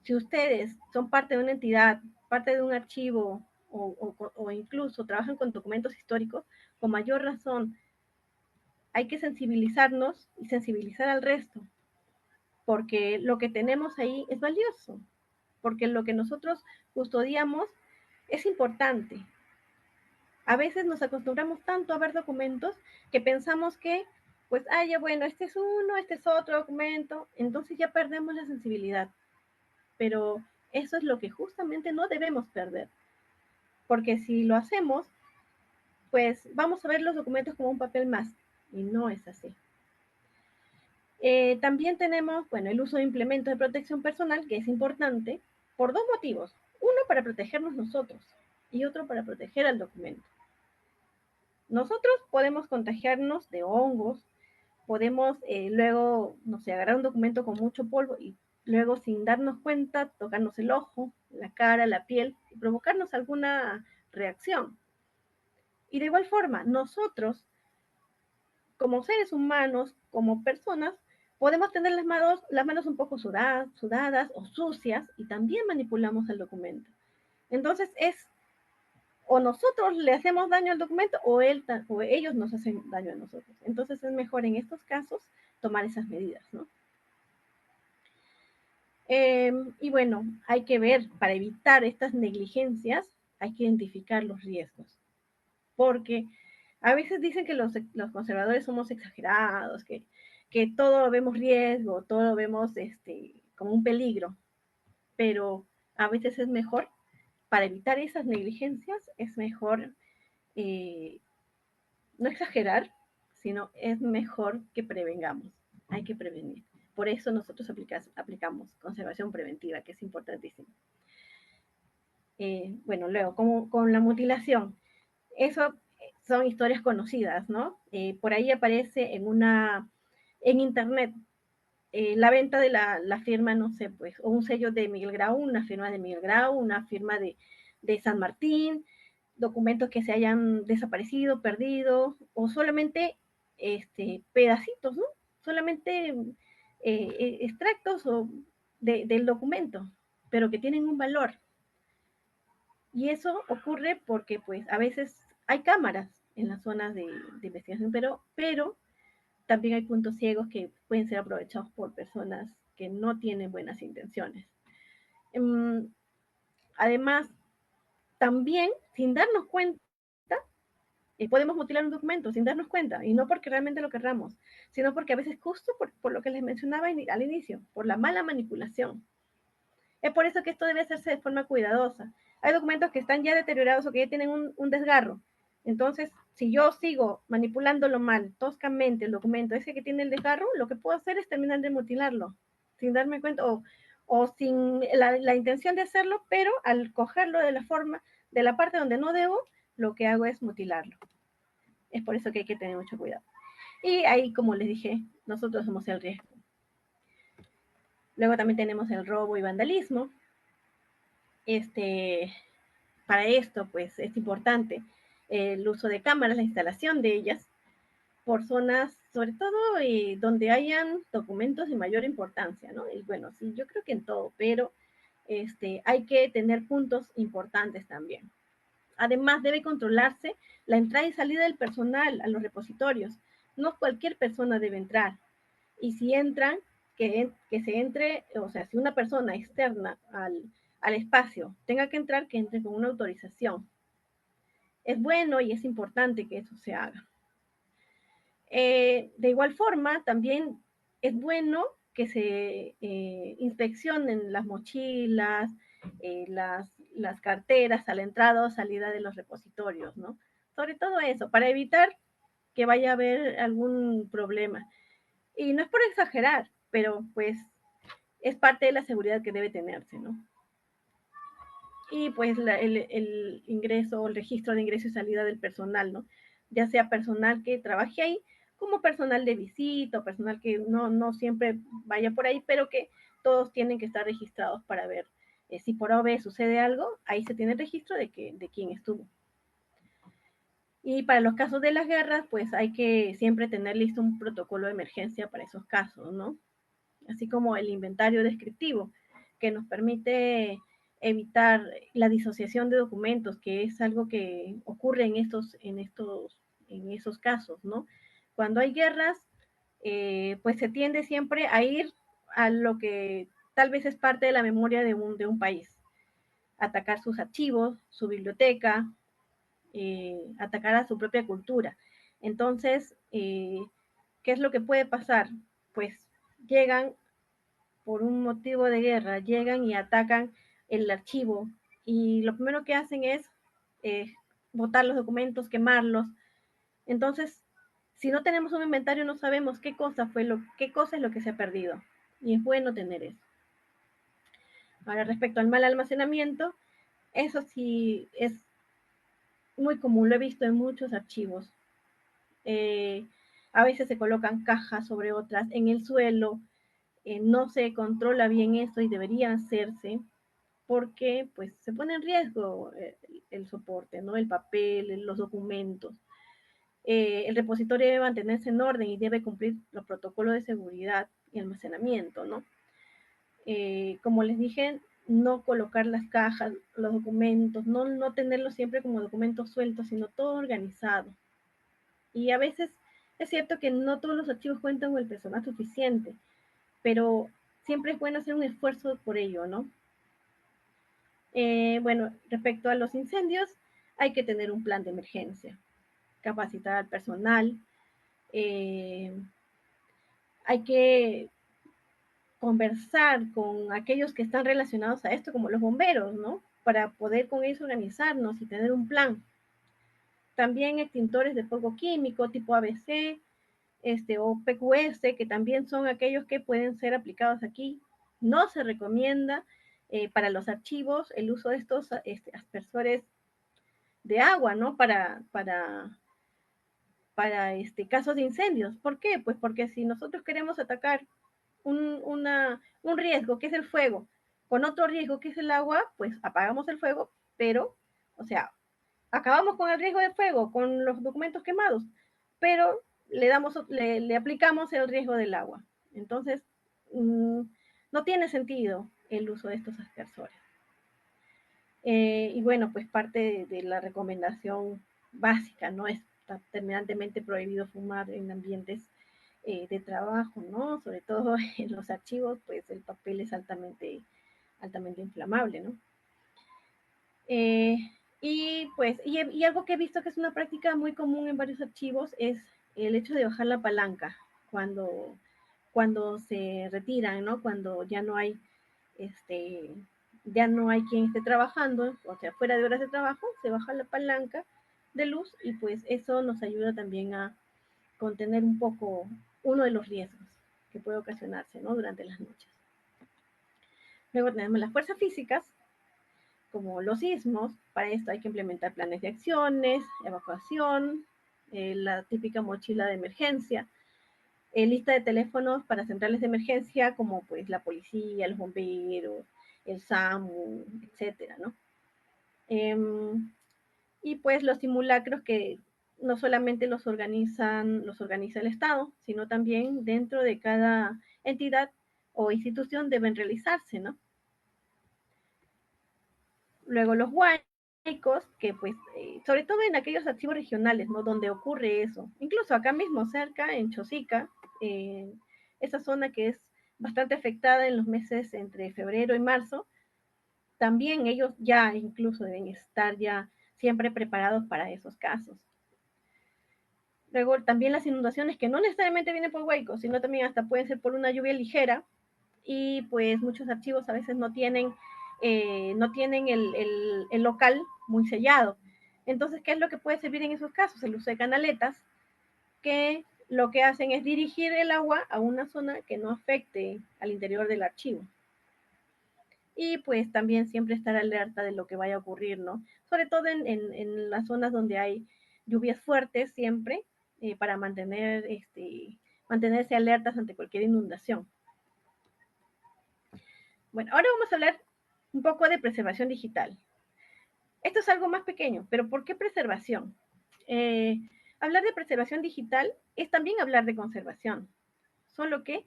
si ustedes son parte de una entidad, parte de un archivo o incluso trabajan con documentos históricos, con mayor razón hay que sensibilizarnos y sensibilizar al resto, porque lo que tenemos ahí es valioso, porque lo que nosotros custodiamos es importante. A veces nos acostumbramos tanto a ver documentos que pensamos que, pues, ya bueno, este es uno, este es otro documento, entonces ya perdemos la sensibilidad. Pero eso es lo que justamente no debemos perder, porque si lo hacemos, pues vamos a ver los documentos como un papel más, y no es así. También tenemos, bueno, el uso de implementos de protección personal, que es importante por dos motivos. Uno, para protegernos nosotros y otro, para proteger al documento. Nosotros podemos contagiarnos de hongos, podemos luego, no sé, agarrar un documento con mucho polvo y luego sin darnos cuenta tocarnos el ojo, la cara, la piel y provocarnos alguna reacción. Y de igual forma, nosotros como seres humanos, como personas, podemos tener las manos un poco sudadas o sucias y también manipulamos el documento. Entonces es o nosotros le hacemos daño al documento o ellos nos hacen daño a nosotros. Entonces es mejor en estos casos tomar esas medidas, ¿no? Y bueno, hay que ver, para evitar estas negligencias, hay que identificar los riesgos, porque a veces dicen que los conservadores somos exagerados, que todo lo vemos riesgo, todo lo vemos como un peligro, pero a veces es mejor, para evitar esas negligencias, es mejor eh, no exagerar, sino es mejor que prevengamos, hay que prevenir. Por eso nosotros aplicamos conservación preventiva, que es importantísimo. Bueno, luego, con la mutilación, eso son historias conocidas, ¿no? Por ahí aparece en internet la venta de la firma, no sé, pues, o un sello de Miguel Grau, una firma de Miguel Grau, una firma de San Martín, documentos que se hayan desaparecido, perdido, o solamente pedacitos, ¿no? Solamente extractos del documento, pero que tienen un valor. Y eso ocurre porque, pues, a veces hay cámaras en las zonas de investigación, pero también hay puntos ciegos que pueden ser aprovechados por personas que no tienen buenas intenciones. Además, también, sin darnos cuenta, podemos mutilar un documento sin darnos cuenta, y no porque realmente lo querramos, sino porque a veces justo por lo que les mencionaba al inicio, por la mala manipulación. Es por eso que esto debe hacerse de forma cuidadosa. Hay documentos que están ya deteriorados o que ya tienen un desgarro. Entonces, si yo sigo manipulándolo mal, toscamente, el documento ese que tiene el desgarro, lo que puedo hacer es terminar de mutilarlo, sin darme cuenta, o sin la intención de hacerlo, pero al cogerlo de la forma, de la parte donde no debo, lo que hago es mutilarlo. Es por eso que hay que tener mucho cuidado. Y ahí, como les dije, nosotros somos el riesgo. Luego también tenemos el robo y vandalismo. Para esto, pues es importante el uso de cámaras, la instalación de ellas por zonas, sobre todo donde hayan documentos de mayor importancia, ¿no? Y bueno, sí, yo creo que en todo, pero hay que tener puntos importantes también. Además, debe controlarse la entrada y salida del personal a los repositorios. No cualquier persona debe entrar. Y si entran, que se entre, o sea, si una persona externa al espacio tenga que entrar, que entre con una autorización. es bueno y es importante que eso se haga. De igual forma, también es bueno que se inspeccionen las mochilas, las carteras a la entrada o salida de los repositorios, ¿no? Sobre todo eso, para evitar que vaya a haber algún problema. Y no es por exagerar, pero pues es parte de la seguridad que debe tenerse, ¿no? Y pues el ingreso, el registro de ingreso y salida del personal, ¿no? Ya sea personal que trabaje ahí, como personal de visita, o personal que no siempre vaya por ahí, pero que todos tienen que estar registrados para ver si por A o B sucede algo, ahí se tiene el registro de quién estuvo. Y para los casos de las guerras, pues hay que siempre tener listo un protocolo de emergencia para esos casos, ¿no? Así como el inventario descriptivo, que nos permite evitar la disociación de documentos, que es algo que ocurre en esos casos, ¿no? Cuando hay guerras, pues se tiende siempre a ir a lo que tal vez es parte de la memoria de un país, atacar sus archivos, su biblioteca, atacar a su propia cultura. Entonces, ¿qué es lo que puede pasar? Pues llegan por un motivo de guerra, llegan y atacan el archivo y lo primero que hacen es eh, botar los documentos, quemarlos. Entonces, si no tenemos un inventario, no sabemos qué cosa es lo que se ha perdido. Y es bueno tener eso. Ahora, respecto al mal almacenamiento, eso sí es muy común, lo he visto en muchos archivos. Eh, a veces se colocan cajas sobre otras en el suelo, no se controla bien eso y debería hacerse porque pues se pone en riesgo el soporte, ¿no? El papel, los documentos. El repositorio debe mantenerse en orden y debe cumplir los protocolos de seguridad y almacenamiento, ¿no? Como les dije, no colocar las cajas, los documentos, no tenerlos siempre como documentos sueltos, sino todo organizado. Y a veces es cierto que no todos los archivos cuentan con el personal suficiente, pero siempre es bueno hacer un esfuerzo por ello, ¿no? Bueno, respecto a los incendios, hay que tener un plan de emergencia, capacitar al personal, eh, hay que conversar con aquellos que están relacionados a esto, como los bomberos, ¿no? Para poder con ellos organizarnos y tener un plan. También extintores de fuego químico tipo ABC o PQS, que también son aquellos que pueden ser aplicados aquí. No se recomienda para los archivos el uso de estos aspersores de agua, ¿no? Para casos de incendios. ¿Por qué? Pues porque si nosotros queremos atacar un riesgo, que es el fuego, con otro riesgo, que es el agua, pues apagamos el fuego, pero, o sea, acabamos con el riesgo de fuego, con los documentos quemados, pero le aplicamos el riesgo del agua. Entonces, no tiene sentido el uso de estos aspersores. Y bueno, pues parte de la recomendación básica, ¿no? Está terminantemente prohibido fumar en ambientes de trabajo, ¿no? Sobre todo en los archivos, pues el papel es altamente inflamable, ¿no? Eh, y algo que he visto que es una práctica muy común en varios archivos es el hecho de bajar la palanca cuando, cuando se retiran, ¿no? Cuando este, ya no hay quien esté trabajando, o sea, fuera de horas de trabajo, se baja la palanca de luz y pues eso nos ayuda también a contener un poco uno de los riesgos que puede ocasionarse, ¿no? Durante las noches. Luego tenemos las fuerzas físicas, como los sismos. Para esto hay que implementar planes de acciones, evacuación, la típica mochila de emergencia, lista de teléfonos para centrales de emergencia como pues la policía, los bomberos, el SAMU, etcétera, ¿no? Y pues los simulacros que no solamente los organiza el Estado, sino también dentro de cada entidad o institución deben realizarse, ¿no? Luego los huaicos, que pues, sobre todo en aquellos archivos regionales, ¿no? Donde ocurre eso. Incluso acá mismo, cerca, en Chosica, esa zona que es bastante afectada en los meses entre febrero y marzo, también ellos ya incluso deben estar ya siempre preparados para esos casos. Luego también las inundaciones que no necesariamente vienen por huecos, sino también hasta pueden ser por una lluvia ligera, y pues muchos archivos a veces no tienen el local muy sellado. Entonces, ¿qué es lo que puede servir en esos casos? El uso de canaletas, que lo que hacen es dirigir el agua a una zona que no afecte al interior del archivo. Y pues también siempre estar alerta de lo que vaya a ocurrir, ¿no? Sobre todo en las zonas donde hay lluvias fuertes siempre, para mantenerse alertas ante cualquier inundación. Bueno, ahora vamos a hablar un poco de preservación digital. Esto es algo más pequeño, pero ¿por qué preservación? Hablar de preservación digital es también hablar de conservación, solo que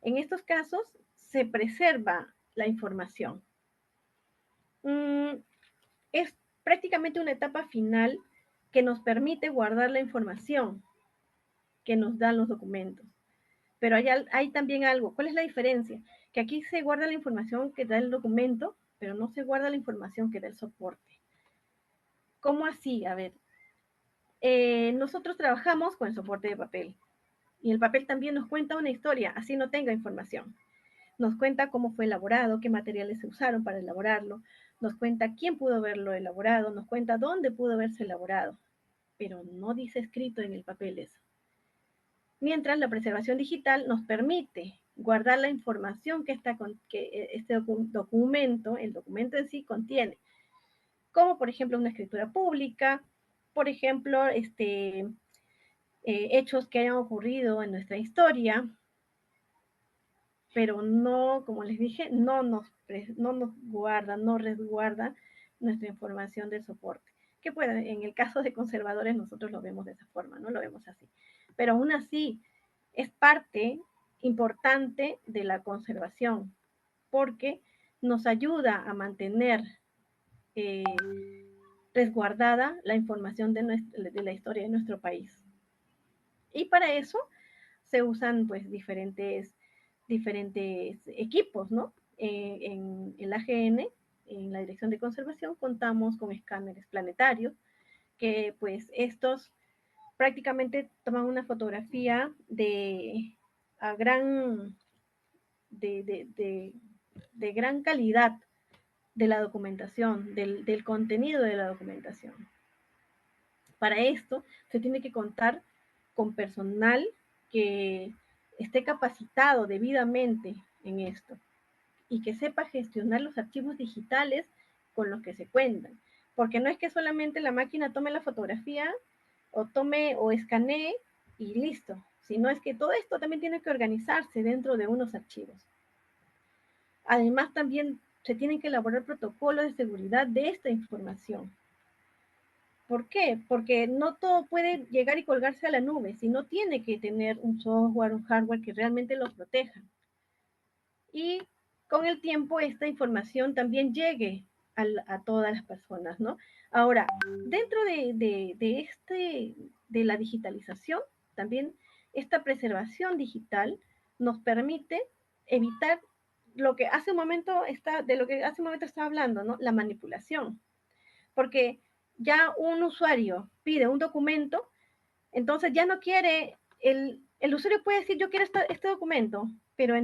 en estos casos se preserva la información. Es prácticamente una etapa final que nos permite guardar la información que nos dan los documentos. Pero hay también algo. ¿Cuál es la diferencia? Que aquí se guarda la información que da el documento, pero no se guarda la información que da el soporte. ¿Cómo así? A ver, nosotros trabajamos con el soporte de papel y el papel también nos cuenta una historia, así no tenga información. Nos cuenta cómo fue elaborado, qué materiales se usaron para elaborarlo, nos cuenta quién pudo haberlo elaborado, nos cuenta dónde pudo haberse elaborado, pero no dice escrito en el papel eso. Mientras la preservación digital nos permite guardar la información que este documento, el documento en sí contiene, como por ejemplo una escritura pública, por ejemplo, hechos que hayan ocurrido en nuestra historia, pero no, como les dije, no nos guarda, no resguarda nuestra información de soporte. Que puede, en el caso de conservadores nosotros lo vemos de esa forma, no lo vemos así. Pero aún así es parte importante de la conservación, porque nos ayuda a mantener eh, resguardada la información de la historia de nuestro país. Y para eso se usan pues diferentes equipos, ¿no? En el AGN, en la Dirección de Conservación, contamos con escáneres planetarios, que pues estos prácticamente toman una fotografía a gran, de gran calidad de la documentación, del contenido de la documentación. Para esto se tiene que contar con personal que esté capacitado debidamente en esto y que sepa gestionar los archivos digitales con los que se cuentan. Porque no es que solamente la máquina tome la fotografía o escanee y listo, sino es que todo esto también tiene que organizarse dentro de unos archivos. Además, también se tienen que elaborar protocolos de seguridad de esta información. ¿Por qué? Porque no todo puede llegar y colgarse a la nube, sino tiene que tener un software, un hardware que realmente lo proteja. Y con el tiempo esta información también llegue a todas las personas, ¿no? Ahora, dentro de la digitalización, también esta preservación digital nos permite evitar de lo que hace un momento estaba hablando, ¿no? La manipulación. Porque ya un usuario pide un documento, entonces ya no quiere, el usuario puede decir yo quiero este documento, pero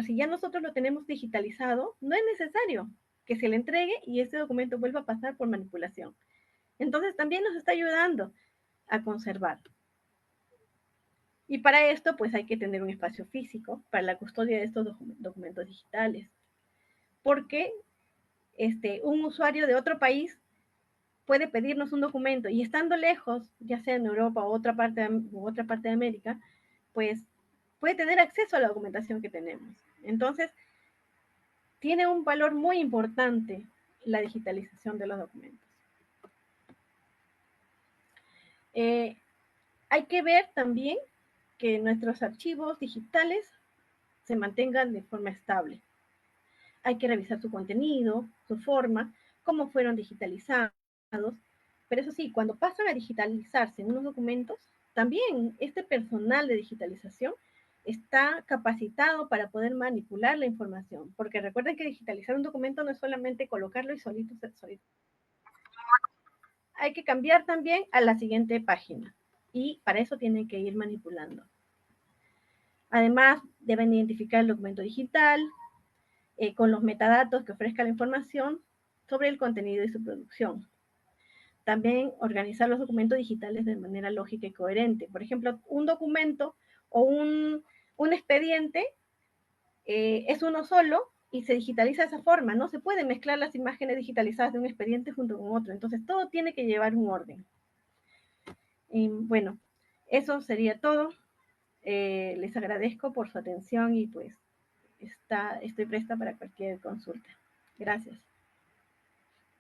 si ya nosotros lo tenemos digitalizado, no es necesario que se le entregue y este documento vuelva a pasar por manipulación. Entonces también nos está ayudando a conservar. Y para esto, pues hay que tener un espacio físico para la custodia de estos documentos digitales. Porque un usuario de otro país puede pedirnos un documento y estando lejos, ya sea en Europa o otra parte de América, pues puede tener acceso a la documentación que tenemos. Entonces, tiene un valor muy importante la digitalización de los documentos. Hay que ver también que nuestros archivos digitales se mantengan de forma estable. Hay que revisar su contenido, su forma, cómo fueron digitalizados. Pero eso sí, cuando pasan a digitalizarse en unos documentos, también este personal de digitalización está capacitado para poder manipular la información. Porque recuerden que digitalizar un documento no es solamente colocarlo y solito. hay que cambiar también a la siguiente página. Y para eso tienen que ir manipulando. Además, deben identificar el documento digital con los metadatos que ofrezca la información sobre el contenido y su producción. También organizar los documentos digitales de manera lógica y coherente. Por ejemplo, un documento o un expediente es uno solo y se digitaliza de esa forma. No se pueden mezclar las imágenes digitalizadas de un expediente junto con otro. Entonces, todo tiene que llevar un orden. Y bueno, eso sería todo. Les agradezco por su atención y pues estoy presta para cualquier consulta. Gracias.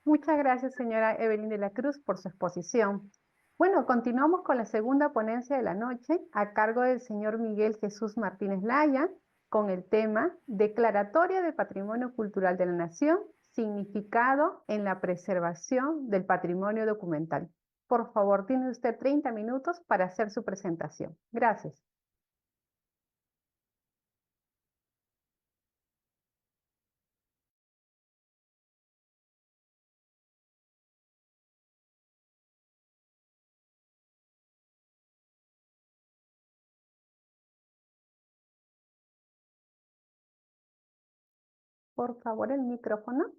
Muchas gracias, señora Evelyn de la Cruz, por su exposición. Bueno, continuamos con la segunda ponencia de la noche a cargo del señor Miguel Jesús Martínez Laya con el tema Declaratoria de Patrimonio Cultural de la Nación, significado en la preservación del patrimonio documental. Por favor, tiene usted 30 minutos para hacer su presentación. Gracias. Por favor, el micrófono.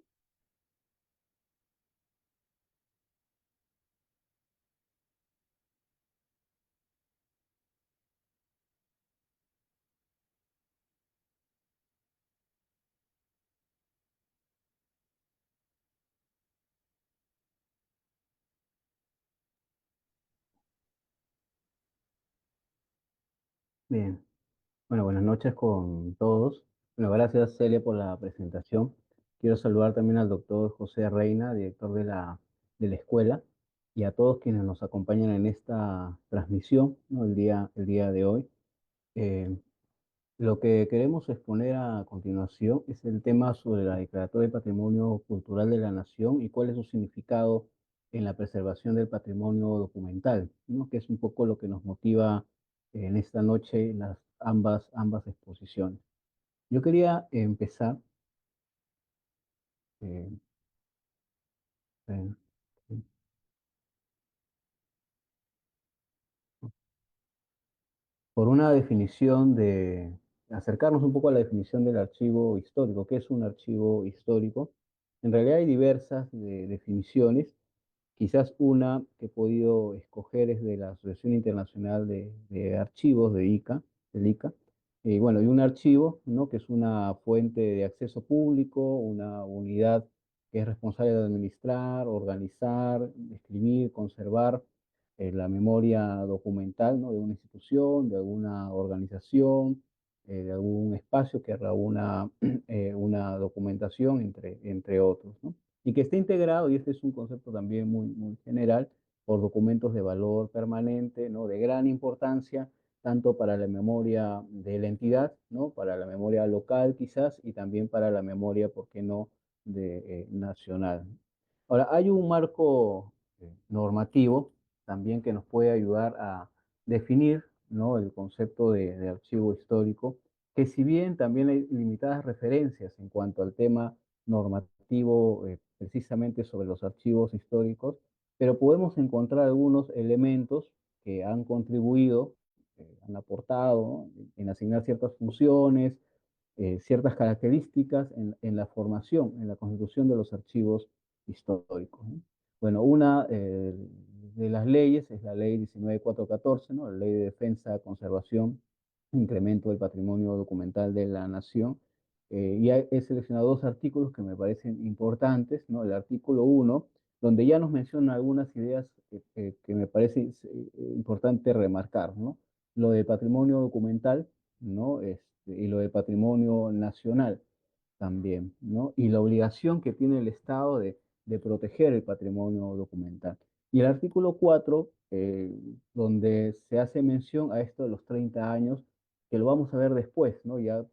Bien, bueno, buenas noches con todos. Bueno, gracias Celia por la presentación. Quiero saludar también al doctor José Reina, director de la escuela, y a todos quienes nos acompañan en esta transmisión, ¿no? El día de hoy. Eh, lo que queremos exponer a continuación es el tema sobre la Declaratoria de Patrimonio Cultural de la Nación y cuál es su significado en la preservación del patrimonio documental, ¿no? Que es un poco lo que nos motiva en esta noche ambas exposiciones. Yo quería empezar eh, eh, por una definición acercarnos un poco a la definición del archivo histórico. ¿Qué es un archivo histórico? En realidad hay diversas definiciones. Quizás una que he podido escoger es de la Asociación Internacional de Archivos, de ICA, del ICA. Y bueno, y un archivo, ¿no? Que es una fuente de acceso público, una unidad que es responsable de administrar, organizar, escribir, conservar la memoria documental, ¿no? De una institución, de alguna organización, de algún espacio que reúna una documentación, entre otros, ¿no? Y que esté integrado, y este es un concepto también muy general, por documentos de valor permanente, ¿no? De gran importancia, tanto para la memoria de la entidad, ¿no? Para la memoria local quizás, y también para la memoria, ¿por qué no?, nacional. Ahora, hay un marco normativo también que nos puede ayudar a definir, ¿no?, el concepto de archivo histórico, que si bien también hay limitadas referencias en cuanto al tema normativo precisamente sobre los archivos históricos, pero podemos encontrar algunos elementos que han contribuido, han aportado, ¿no?, en asignar ciertas funciones, ciertas características en la formación, en la constitución de los archivos históricos, ¿no? Bueno, una de las leyes es la ley 19414, ¿no? La ley de defensa, conservación, incremento del patrimonio documental de la nación. Y he seleccionado dos artículos que me parecen importantes, ¿no? El artículo 1, donde ya nos menciona algunas ideas que me parece importante remarcar, ¿no? Lo del patrimonio documental, ¿no? Y lo del patrimonio nacional también, ¿no? Y la obligación que tiene el Estado de proteger el patrimonio documental. Y el artículo 4, donde se hace mención a esto de los 30 años, que lo vamos a ver después, ¿no? Ya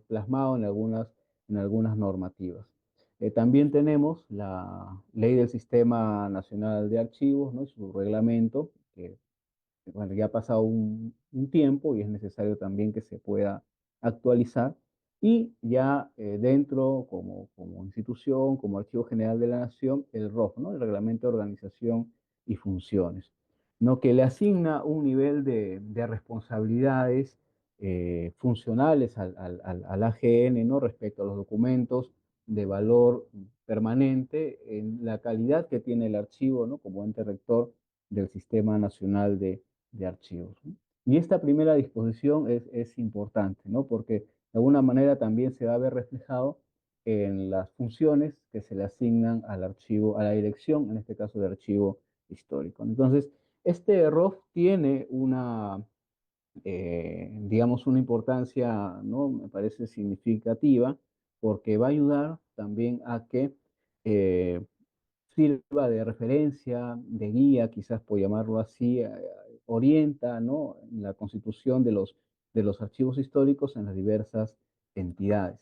plasmado en algunas normativas. También tenemos la ley del Sistema Nacional de Archivos, ¿no? Su reglamento, que bueno, ya ha pasado un tiempo y es necesario también que se pueda actualizar. Y ya dentro, como institución, como Archivo General de la Nación, el ROF, ¿no? El Reglamento de Organización y Funciones, ¿no? Que le asigna un nivel de responsabilidades funcionales al AGN, ¿no? Respecto a los documentos de valor permanente en la calidad que tiene el archivo, ¿no? Como ente rector del Sistema Nacional de Archivos, ¿no? Y esta primera disposición es importante, ¿no? Porque de alguna manera también se va a ver reflejado en las funciones que se le asignan al archivo, a la dirección, en este caso de archivo histórico. Entonces, este ROF tiene una, digamos, una importancia, ¿no? Me parece significativa, porque va a ayudar también a que sirva de referencia, de guía, quizás por llamarlo así, orienta, ¿no? La constitución de los archivos históricos en las diversas entidades.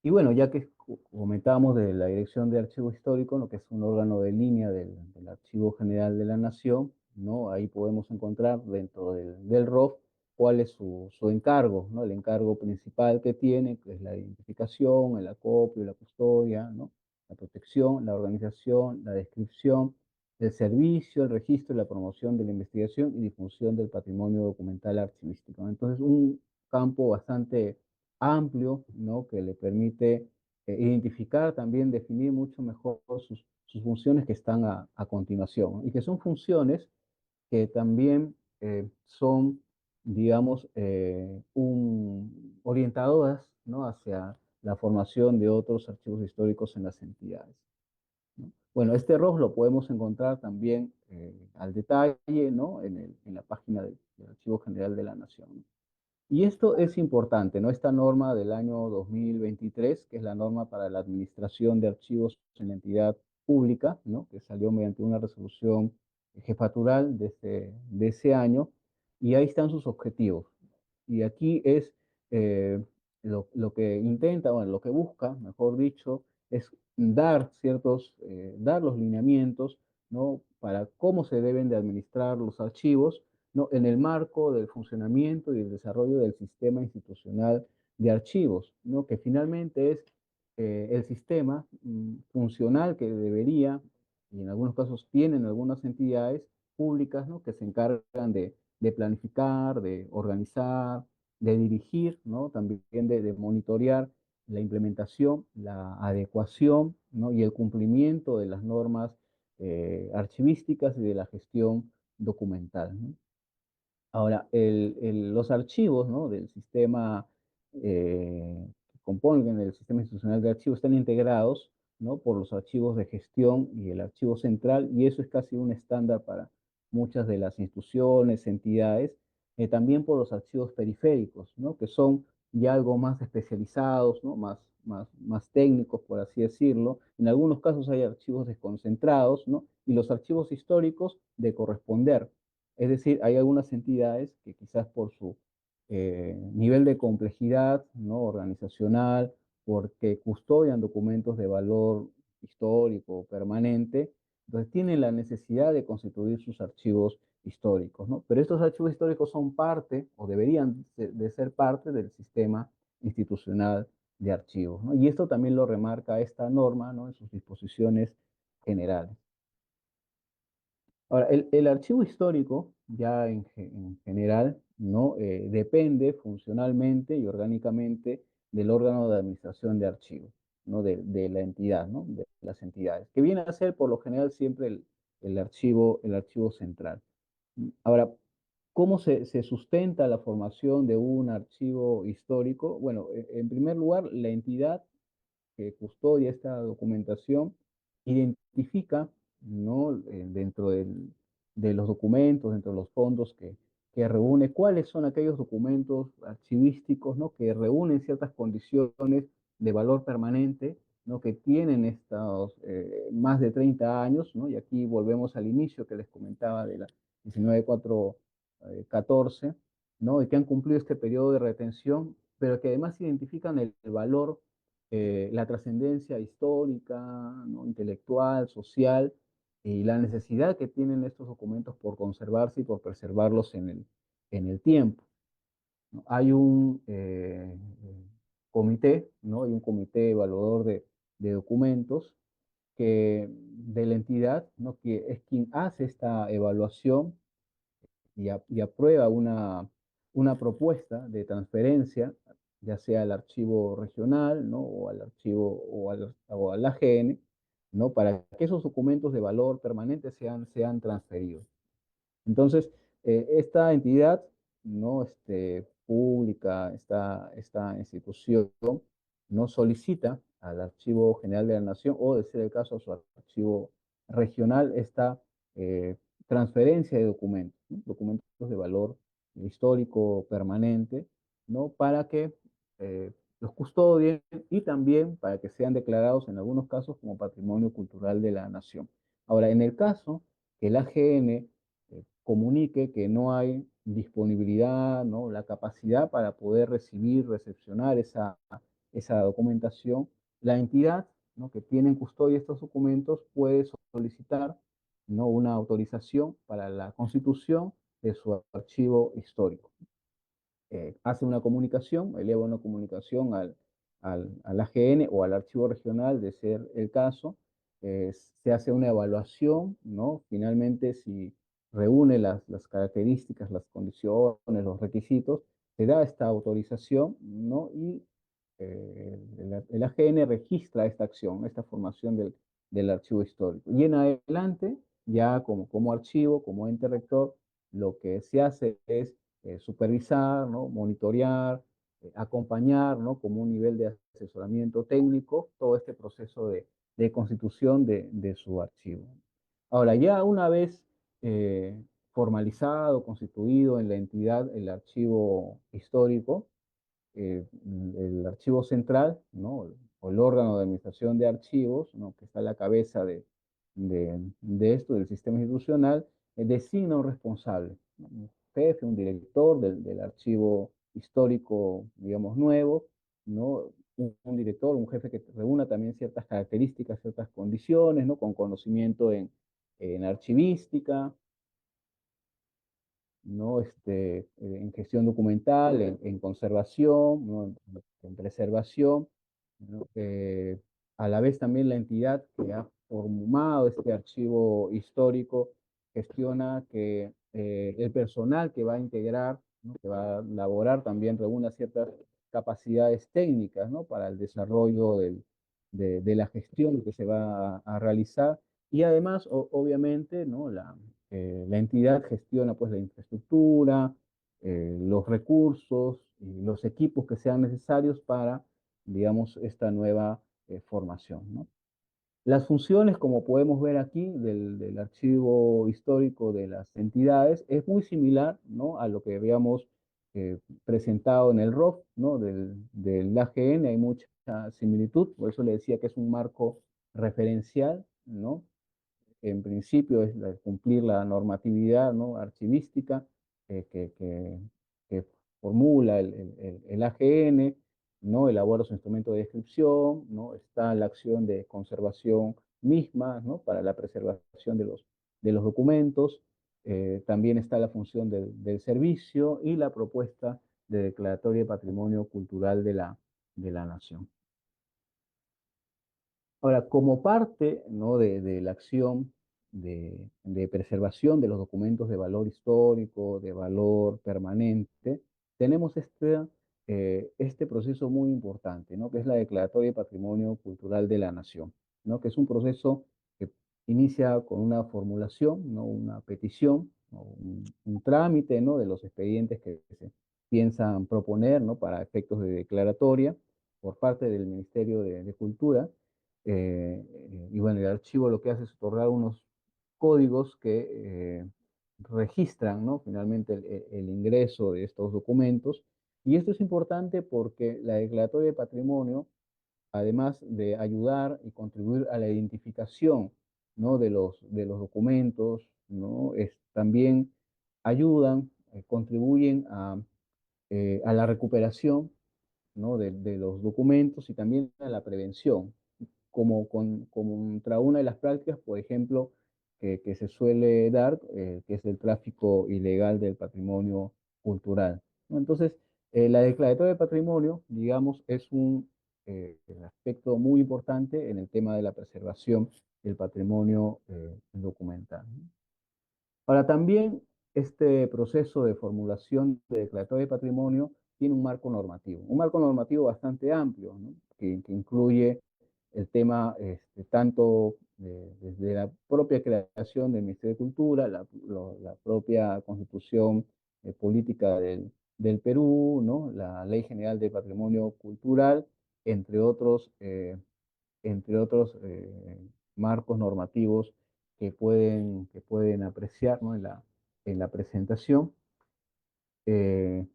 Y bueno, ya que comentábamos de la Dirección de Archivo Histórico, lo que es un órgano de línea del Archivo General de la Nación, ¿no? Ahí podemos encontrar dentro del ROF cuál es su encargo, ¿no? El encargo principal que tiene, que es la identificación, el acopio, la custodia, ¿no? La protección, la organización, la descripción, el servicio, el registro y la promoción de la investigación y difusión del patrimonio documental archivístico. Entonces, un campo bastante amplio, ¿no? Que le permite identificar, también definir mucho mejor sus funciones que están a continuación, ¿no? Y que son funciones que también son, digamos, orientadoras, ¿no? Hacia la formación de otros archivos históricos en las entidades, ¿no? Bueno, este ROF lo podemos encontrar también al detalle, ¿no? En la página del Archivo General de la Nación, ¿no? Y esto es importante, ¿no? Esta norma del año 2023, que es la norma para la administración de archivos en la entidad pública, ¿no? Que salió mediante una resolución jefatural de ese año, y ahí están sus objetivos. Y aquí es lo que intenta, bueno, lo que busca, mejor dicho, es dar los lineamientos, ¿no? Para cómo se deben de administrar los archivos, ¿no? En el marco del funcionamiento y el desarrollo del sistema institucional de archivos, ¿no? Que finalmente es el sistema funcional que debería, y en algunos casos tienen algunas entidades públicas, ¿no? Que se encargan de planificar, de organizar, de dirigir, ¿no? También de monitorear la implementación, la adecuación, ¿no? Y el cumplimiento de las normas archivísticas y de la gestión documental, ¿no? Ahora, los archivos, ¿no? Del sistema que componen el sistema institucional de archivos están integrados, ¿no? Por los archivos de gestión y el archivo central, y eso es casi un estándar para muchas de las instituciones, entidades, también por los archivos periféricos, ¿no? Que son ya algo más especializados, ¿no? Más técnicos, por así decirlo. En algunos casos hay archivos desconcentrados, ¿no? Y los archivos históricos de corresponder. Es decir, hay algunas entidades que quizás por su nivel de complejidad, ¿no? Organizacional, porque custodian documentos de valor histórico permanente, entonces tienen la necesidad de constituir sus archivos históricos, ¿no? Pero estos archivos históricos son parte, o deberían de ser parte del sistema institucional de archivos, ¿no? Y esto también lo remarca esta norma, ¿no? En sus disposiciones generales. Ahora, el archivo histórico, ya en general, ¿no? Depende funcionalmente y orgánicamente del órgano de administración de archivos, ¿no? De la entidad, ¿no? De las entidades, que viene a ser por lo general siempre el archivo central. Ahora, ¿cómo se sustenta la formación de un archivo histórico? Bueno, en primer lugar, la entidad que custodia esta documentación identifica, ¿no? De los documentos, dentro de los fondos que reúne, cuáles son aquellos documentos archivísticos, ¿no? Que reúnen ciertas condiciones de valor permanente, ¿no? Que tienen estos más de 30 años, ¿no? Y aquí volvemos al inicio que les comentaba de la 19414, ¿no? Y que han cumplido este periodo de retención, pero que además identifican el valor, la trascendencia histórica, ¿no? Intelectual, social, y la necesidad que tienen estos documentos por conservarse y por preservarlos en el tiempo. ¿no? Hay un comité, ¿no? Hay un comité evaluador de documentos que, de la entidad, ¿no? Que es quien hace esta evaluación y aprueba una propuesta de transferencia, ya sea al archivo regional, ¿no? O al archivo o al AGN, ¿no? Para que esos documentos de valor permanente sean transferidos. Entonces, esta entidad, ¿no? Pública, esta institución, no solicita al Archivo General de la Nación, o de ser el caso, a su archivo regional, esta eh, transferencia de documentos, ¿no? Documentos de valor histórico permanente, ¿no? Para que los custodien y también para que sean declarados en algunos casos como patrimonio cultural de la nación. Ahora, en el caso que el AGN comunique que no hay disponibilidad, ¿no? La capacidad para poder recibir, recepcionar esa documentación, la entidad, ¿no? Que tiene en custodia estos documentos puede solicitar, ¿no? Una autorización para la constitución de su archivo histórico. Hace una comunicación, eleva una comunicación al AGN o al archivo regional, de ser el caso. Se hace una evaluación, ¿no? Finalmente, si reúne las características, las condiciones, los requisitos, se da esta autorización, ¿no? Y el AGN registra esta acción, esta formación del archivo histórico. Y en adelante, ya como archivo, como ente rector, lo que se hace es supervisar, ¿no? Monitorear, acompañar, ¿no? Como un nivel de asesoramiento técnico, todo este proceso de constitución de su archivo. Ahora, ya una vez formalizado, constituido en la entidad el archivo histórico, el archivo central, ¿no? O el órgano de administración de archivos, ¿no? Que está a la cabeza de esto, del sistema institucional, designa un responsable, ¿no? Un jefe, un director del archivo histórico, digamos, nuevo, ¿no? Un director, un jefe que reúna también ciertas características, ciertas condiciones, ¿no? Con conocimiento en archivística, ¿no? En gestión documental, en conservación, ¿no? En preservación, ¿no? A la vez también la entidad que ha formado este archivo histórico gestiona que el personal que va a integrar, ¿no? Que va a laborar, también reúna ciertas capacidades técnicas, ¿no? Para el desarrollo de la gestión que se va a realizar. Y además, obviamente, ¿no? La entidad gestiona, pues, la infraestructura, los recursos y los equipos que sean necesarios para, digamos, esta nueva formación, ¿no? Las funciones, como podemos ver aquí, del archivo histórico de las entidades, es muy similar, ¿no? A lo que habíamos presentado en el ROF, ¿no? Del AGN. Hay mucha similitud, por eso le decía que es un marco referencial, ¿no? En principio es cumplir la normatividad, ¿no? Archivística, eh, que, que- que formula el AGN, ¿no? Elabora su instrumento de descripción, ¿no? Está la acción de conservación misma, ¿no? Para la preservación de los documentos. También está la función del servicio y la propuesta de declaratoria de patrimonio cultural de la nación. Ahora, como parte, ¿no? de la acción de preservación de los documentos de valor histórico, de valor permanente, tenemos este proceso muy importante, ¿no? Que es la Declaratoria de Patrimonio Cultural de la Nación, ¿no? Que es un proceso que inicia con una formulación, ¿no? Una petición, ¿no? Un trámite, ¿no? De los expedientes que se piensan proponer, ¿no? Para efectos de declaratoria por parte del Ministerio de Cultura. Y bueno, el archivo lo que hace es otorgar unos códigos que registran, ¿no? Finalmente el ingreso de estos documentos. Y esto es importante porque la declaratoria de patrimonio, además de ayudar y contribuir a la identificación, ¿no? de los documentos, ¿no? También ayudan, contribuyen a la recuperación, ¿no? de los documentos, y también a la prevención, contra una de las prácticas, por ejemplo, que se suele dar, que es el tráfico ilegal del patrimonio cultural, ¿no? Entonces, La declaratoria de patrimonio, digamos, es un aspecto muy importante en el tema de la preservación del patrimonio documental, ¿no? Ahora, también este proceso de formulación de declaratoria de patrimonio tiene un marco normativo bastante amplio, ¿no? Que incluye el tema tanto desde la propia creación del Ministerio de Cultura, la propia constitución política del Perú, ¿no? La Ley General de Patrimonio Cultural, entre otros, entre otros marcos normativos que pueden apreciar, ¿no? En la presentación. Eh,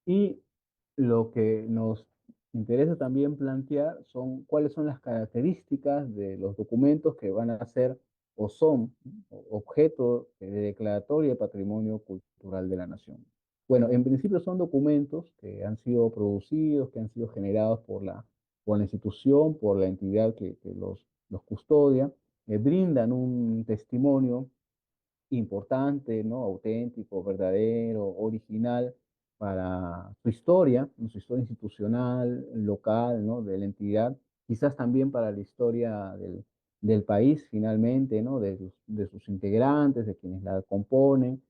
y lo que nos interesa también plantear son cuáles son las características de los documentos que van a ser o son objeto de declaratoria de patrimonio cultural de la nación. Bueno, en principio son documentos que han sido producidos, que han sido generados por la institución, por la entidad que los custodia, brindan un testimonio importante, ¿no? Auténtico, verdadero, original para su historia institucional, local, ¿no? De la entidad, quizás también para la historia del país finalmente, ¿no? De sus integrantes, de quienes la componen.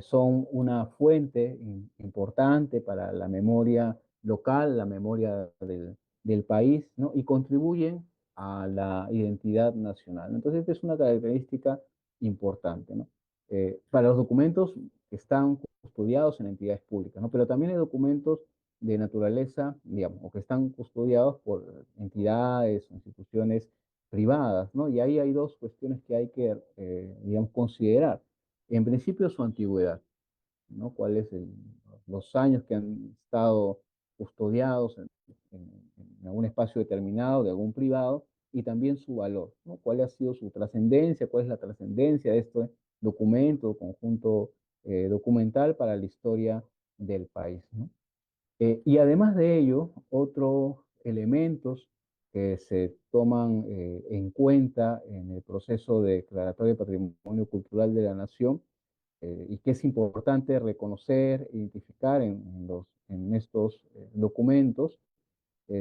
Son una fuente importante para la memoria local, la memoria del país, ¿no? Y contribuyen a la identidad nacional. Entonces, esta es una característica importante, ¿no? Para los documentos que están custodiados en entidades públicas, ¿no? Pero también hay documentos de naturaleza, digamos, o que están custodiados por entidades o instituciones privadas, ¿no? Y ahí hay dos cuestiones que hay que, digamos, considerar. En principio, su antigüedad, ¿no? ¿Cuáles los años que han estado custodiados en algún espacio determinado de algún privado? Y también su valor, ¿no? ¿Cuál ha sido su trascendencia? ¿Cuál es la trascendencia de este documento, conjunto documental para la historia del país, ¿no? Y además de ello, otros elementos que se toman en cuenta en el proceso de declaratoria de patrimonio cultural de la nación, y que es importante reconocer, identificar en estos documentos,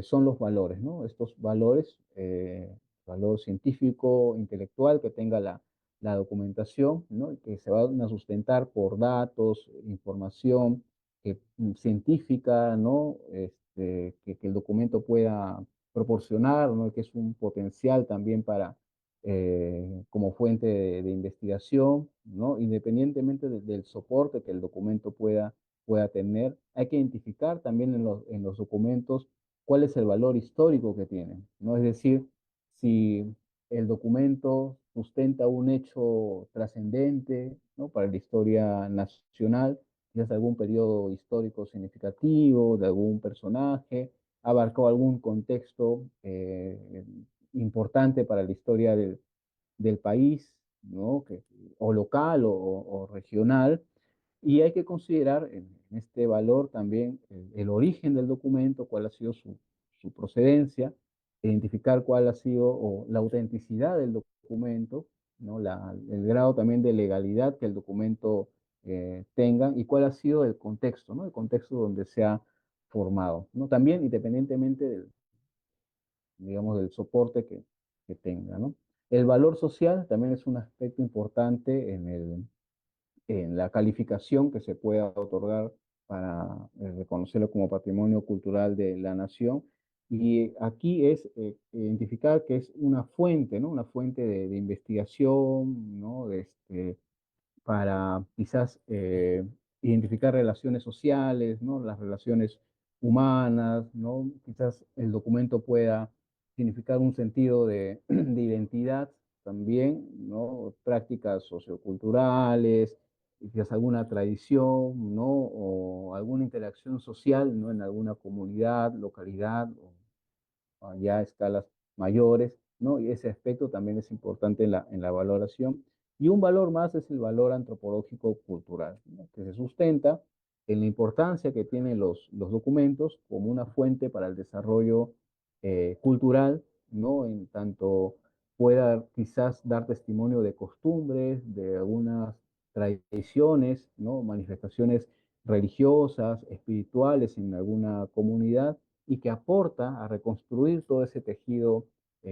son los valores, ¿no? Estos valores, valor científico, intelectual que tenga la documentación, ¿no? Y que se van a sustentar por datos, información científica, ¿no? Que el documento pueda proporcionar, ¿no? Que es un potencial también para, como fuente de investigación, ¿no? Independientemente del soporte que el documento pueda tener, hay que identificar también en los documentos cuál es el valor histórico que tienen, ¿no? Es decir, si el documento sustenta un hecho trascendente, ¿no? Para la historia nacional, quizás algún periodo histórico significativo, de algún personaje, abarcó algún contexto importante para la historia del país, ¿no? O local o regional, y hay que considerar en este valor también el origen del documento, cuál ha sido su procedencia, identificar cuál ha sido o la autenticidad del documento, ¿no? El grado también de legalidad que el documento tenga y cuál ha sido el contexto, ¿no? El contexto donde se ha formado, ¿no? También independientemente digamos, del soporte que tenga, ¿no? El valor social también es un aspecto importante en la calificación que se pueda otorgar para reconocerlo como patrimonio cultural de la nación. Y aquí es identificar que es una fuente, ¿no? Una fuente de investigación, ¿no? Para quizás identificar relaciones sociales, ¿no? Las relaciones humanas, ¿no? Quizás el documento pueda significar un sentido de identidad también, ¿no? Prácticas socioculturales, quizás alguna tradición, ¿no? O alguna interacción social, ¿no? En alguna comunidad, localidad, o ya a escalas mayores, ¿no? Y ese aspecto también es importante en la valoración. Y un valor más es el valor antropológico cultural, ¿no? Que se sustenta en la importancia que tienen los documentos como una fuente para el desarrollo cultural, ¿no? En tanto pueda quizás dar testimonio de costumbres, de algunas tradiciones, ¿no? Manifestaciones religiosas, espirituales en alguna comunidad y que aporta a reconstruir todo ese tejido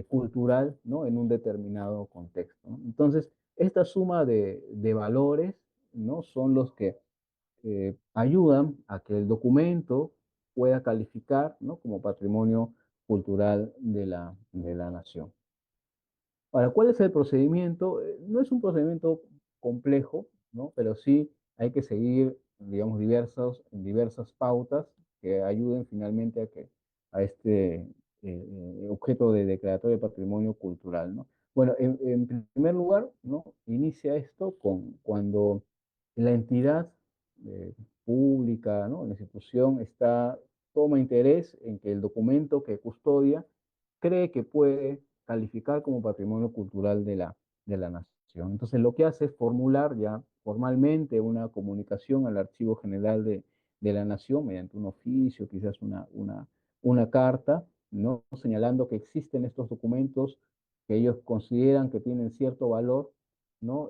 cultural, ¿no? En un determinado contexto, ¿no? Entonces, esta suma de valores, ¿no? Son los que ayudan a que el documento pueda calificar, ¿no? Como patrimonio cultural de la nación. Ahora, ¿cuál es el procedimiento? No es un procedimiento complejo, ¿no? Pero sí hay que seguir, digamos, diversas pautas que ayuden finalmente a este objeto de declaratoria de patrimonio cultural, ¿no? Bueno, en primer lugar, ¿no? Inicia esto cuando la entidad eh, pública, ¿no? La institución toma interés en que el documento que custodia cree que puede calificar como patrimonio cultural de la nación. Entonces, lo que hace es formular ya formalmente una comunicación al Archivo General de la Nación mediante un oficio, quizás una carta, ¿no? Señalando que existen estos documentos que ellos consideran que tienen cierto valor, ¿no?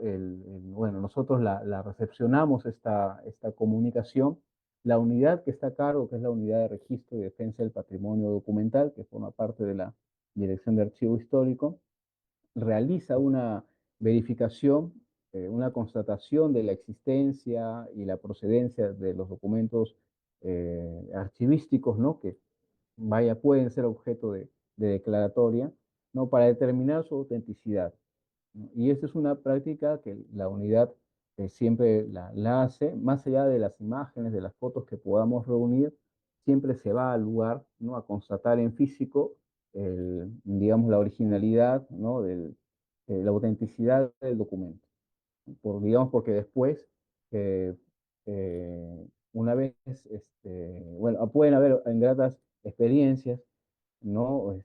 Bueno, nosotros la recepcionamos esta comunicación. La unidad que está a cargo, que es la Unidad de Registro y Defensa del Patrimonio Documental, que forma parte de la Dirección de Archivo Histórico, realiza una verificación, una constatación de la existencia y la procedencia de los documentos archivísticos, ¿no? Que pueden ser objeto de declaratoria, ¿no? Para determinar su autenticidad, ¿no? Y esta es una práctica que la unidad siempre la hace, más allá de las imágenes, de las fotos que podamos reunir, siempre se va al lugar, ¿no? A constatar en físico, digamos, la originalidad, ¿no? La autenticidad del documento. Digamos, porque después, eh, una vez, bueno, pueden haber ingratas experiencias, ¿no?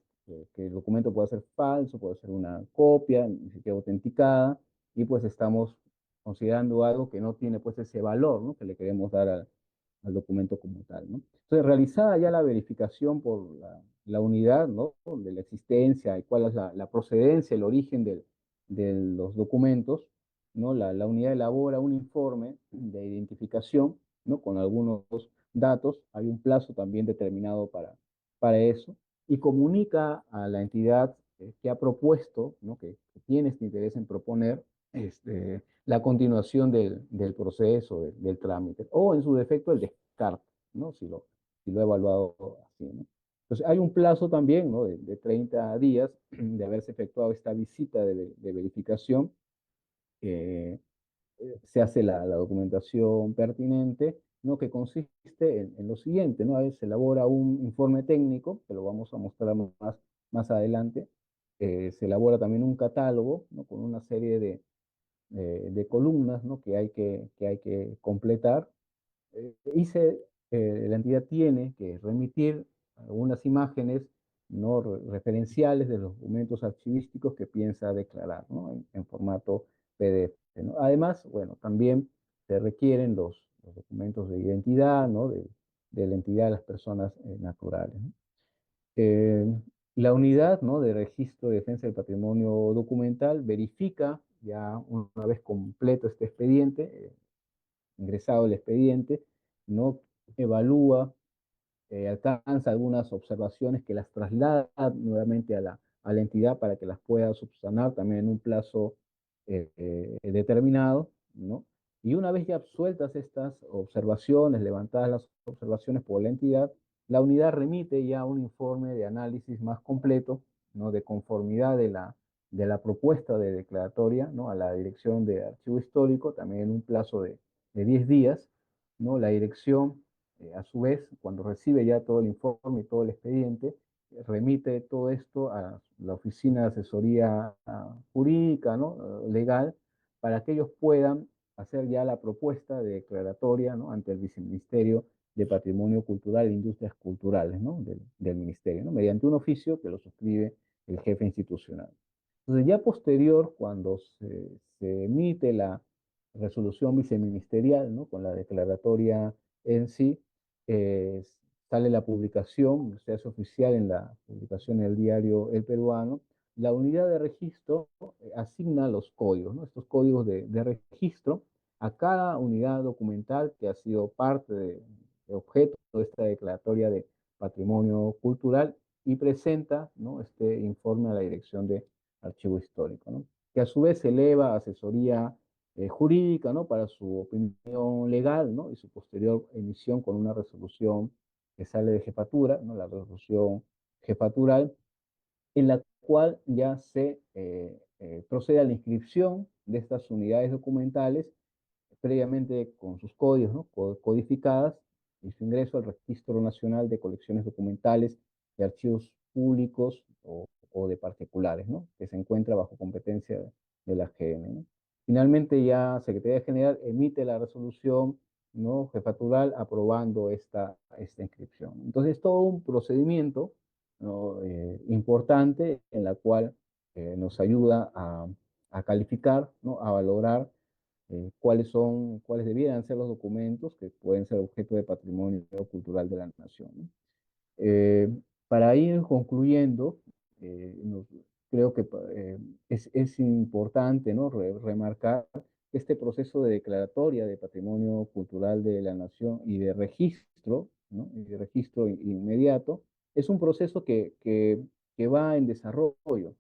Que el documento puede ser falso, puede ser una copia, ni siquiera autenticada, y pues estamos considerando algo que no tiene pues ese valor, ¿no? Que le queremos dar al documento como tal, ¿no? Entonces, realizada ya la verificación por la unidad, ¿no? De la existencia y cuál es la procedencia, el origen de los documentos, ¿no? La unidad elabora un informe de identificación, ¿no? Con algunos datos, hay un plazo también determinado para eso, y comunica a la entidad que ha propuesto, ¿no? Que tiene este interés en proponer la continuación del proceso, del trámite, o en su defecto el descarte, ¿no? Si lo ha evaluado así, ¿no? Entonces, hay un plazo también, ¿no? De 30 días de haberse efectuado esta visita de verificación. eh, Se hace la documentación pertinente, ¿no? Que consiste en lo siguiente, ¿no? Se elabora un informe técnico, que lo vamos a mostrar más adelante. Se elabora también un catálogo, ¿no? Con una serie de columnas, ¿no? Que hay que completar. La entidad tiene que remitir algunas imágenes no referenciales de los documentos archivísticos que piensa declarar, ¿no? En formato PDF, ¿no? Además, bueno, también se requieren los documentos de identidad, ¿no? De la entidad de las personas naturales, ¿no? Eh, la unidad, ¿no? De registro de defensa del patrimonio documental verifica ya una vez completo este expediente, ingresado el expediente, ¿no? Evalúa, alcanza algunas observaciones que las traslada nuevamente a la entidad para que las pueda subsanar también en un plazo determinado, ¿no? Y una vez ya absueltas estas observaciones, levantadas las observaciones por la entidad, la unidad remite ya un informe de análisis más completo, ¿no? De conformidad de la propuesta de declaratoria, ¿no? A la Dirección de Archivo Histórico, también en un plazo de 10 días, ¿no? La dirección a su vez, cuando recibe ya todo el informe y todo el expediente, remite todo esto a la Oficina de Asesoría Jurídica, ¿no? Legal, para que ellos puedan hacer ya la propuesta de declaratoria, ¿no? Ante el Viceministerio de Patrimonio Cultural e Industrias Culturales, ¿no? Del Ministerio, ¿no? Mediante un oficio que lo suscribe el jefe institucional. Entonces, ya posterior, cuando se emite la resolución viceministerial, ¿no? Con la declaratoria en sí, eh, sale la publicación, se hace oficial en la publicación en el diario El Peruano. La unidad de registro asigna los códigos, ¿no? Estos códigos de registro a cada unidad documental que ha sido parte de objeto de esta declaratoria de patrimonio cultural y presenta, ¿no?, este informe a la Dirección de Archivo Histórico, ¿no?, que a su vez eleva asesoría jurídica, ¿no?, para su opinión legal, ¿no?, y su posterior emisión con una resolución que sale de jefatura, ¿no?, la resolución jefatural, en la cual ya se procede a la inscripción de estas unidades documentales previamente con sus códigos, ¿no?, codificadas, y su ingreso al Registro Nacional de Colecciones Documentales de Archivos Públicos o de particulares, ¿no?, que se encuentra bajo competencia de la GN, ¿no? Finalmente, ya Secretaría General emite la resolución, ¿no?, jefatural aprobando esta inscripción. Entonces, es todo un procedimiento, ¿no?, importante, en la cual nos ayuda a calificar, ¿no?, a valorar cuáles debieran ser los documentos que pueden ser objeto de patrimonio cultural de la nación, ¿no? Eh, para ir concluyendo, creo que es importante, ¿no?, remarcar este proceso de declaratoria de patrimonio cultural de la nación y de registro, ¿no?, y de registro inmediato, es un proceso que va en desarrollo.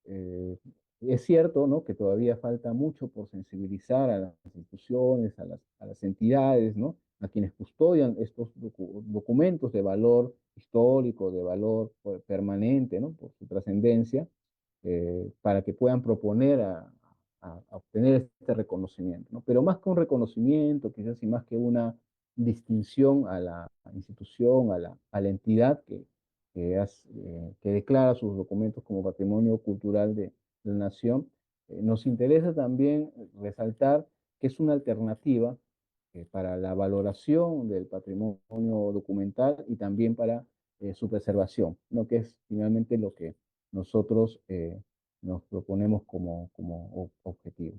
Eh, es cierto, ¿no?, que todavía falta mucho por sensibilizar a las instituciones, a las entidades, ¿no?, a quienes custodian estos documentos de valor histórico, de valor permanente, ¿no?, por su trascendencia, para que puedan proponer a obtener este reconocimiento, ¿no? Pero más que un reconocimiento, quizás y más que una distinción a la institución, a la entidad que declara sus documentos como patrimonio cultural de la nación, nos interesa también resaltar que es una alternativa para la valoración del patrimonio documental y también para su preservación, ¿no?, que es finalmente lo que nosotros nos proponemos como objetivo.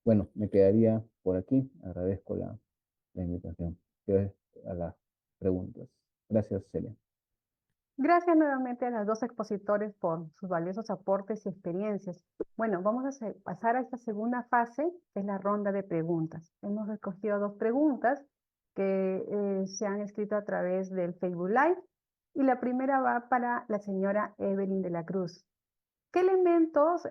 Bueno, me quedaría por aquí. Agradezco la invitación. Quedo a las preguntas. Gracias, Celia. Gracias nuevamente a los dos expositores por sus valiosos aportes y experiencias. Bueno, vamos a pasar a esta segunda fase, que es la ronda de preguntas. Hemos escogido dos preguntas que se han escrito a través del Facebook Live, y la primera va para la señora Evelyn de la Cruz. ¿Qué elementos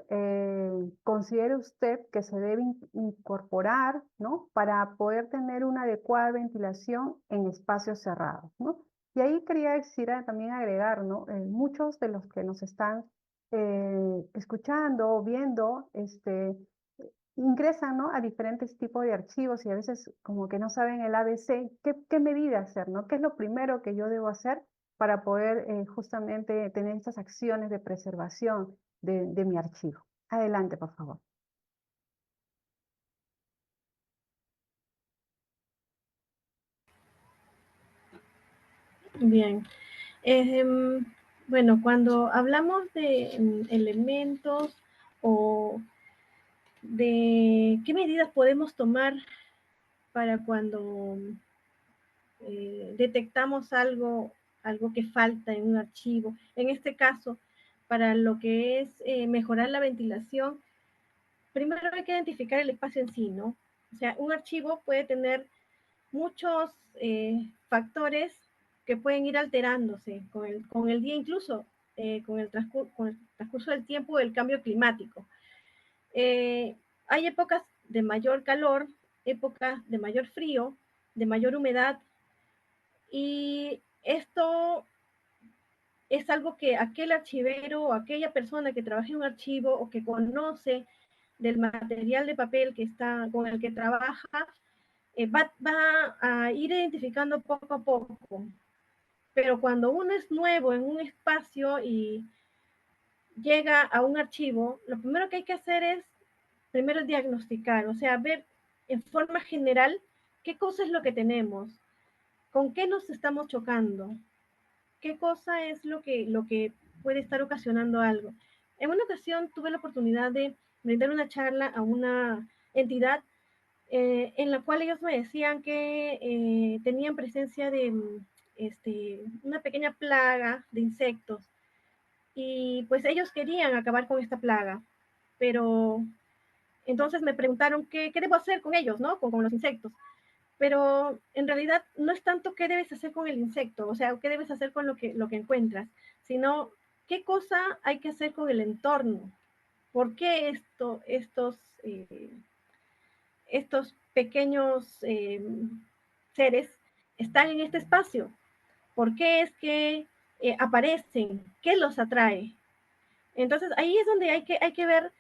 considera usted que se deben incorporar, ¿no?, para poder tener una adecuada ventilación en espacios cerrados, ¿no? Y ahí quería decir, también agregar, ¿no?, muchos de los que nos están escuchando o viendo, ingresan, ¿no?, a diferentes tipos de archivos y a veces como que no saben el ABC, qué medida hacer, ¿no? ¿Qué es lo primero que yo debo hacer para poder justamente tener estas acciones de preservación de mi archivo? Adelante, por favor. Bien. Em, bueno, cuando hablamos de elementos o de qué medidas podemos tomar para cuando detectamos algo que falta en un archivo, en este caso, para lo que es mejorar la ventilación, primero hay que identificar el espacio en sí, ¿no? O sea, un archivo puede tener muchos factores que pueden ir alterándose con el día, incluso con el transcurso del tiempo del cambio climático. Hay épocas de mayor calor, épocas de mayor frío, de mayor humedad, y esto es algo que aquel archivero o aquella persona que trabaja en un archivo o que conoce del material de papel con el que trabaja, va a ir identificando poco a poco. Pero cuando uno es nuevo en un espacio y llega a un archivo, lo primero que hay que hacer es primero diagnosticar, o sea, ver en forma general qué cosa es lo que tenemos, con qué nos estamos chocando, qué cosa es lo que puede estar ocasionando algo. En una ocasión tuve la oportunidad de brindar una charla a una entidad en la cual ellos me decían que tenían presencia de una pequeña plaga de insectos, y pues ellos querían acabar con esta plaga, pero Entonces me preguntaron qué debo hacer con ellos, ¿no? Con los insectos. Pero en realidad no es tanto qué debes hacer con el insecto, o sea, qué debes hacer con lo que encuentras, sino qué cosa hay que hacer con el entorno. ¿Por qué estos pequeños seres están en este espacio? ¿Por qué es que aparecen? ¿Qué los atrae? Entonces ahí es donde hay que ver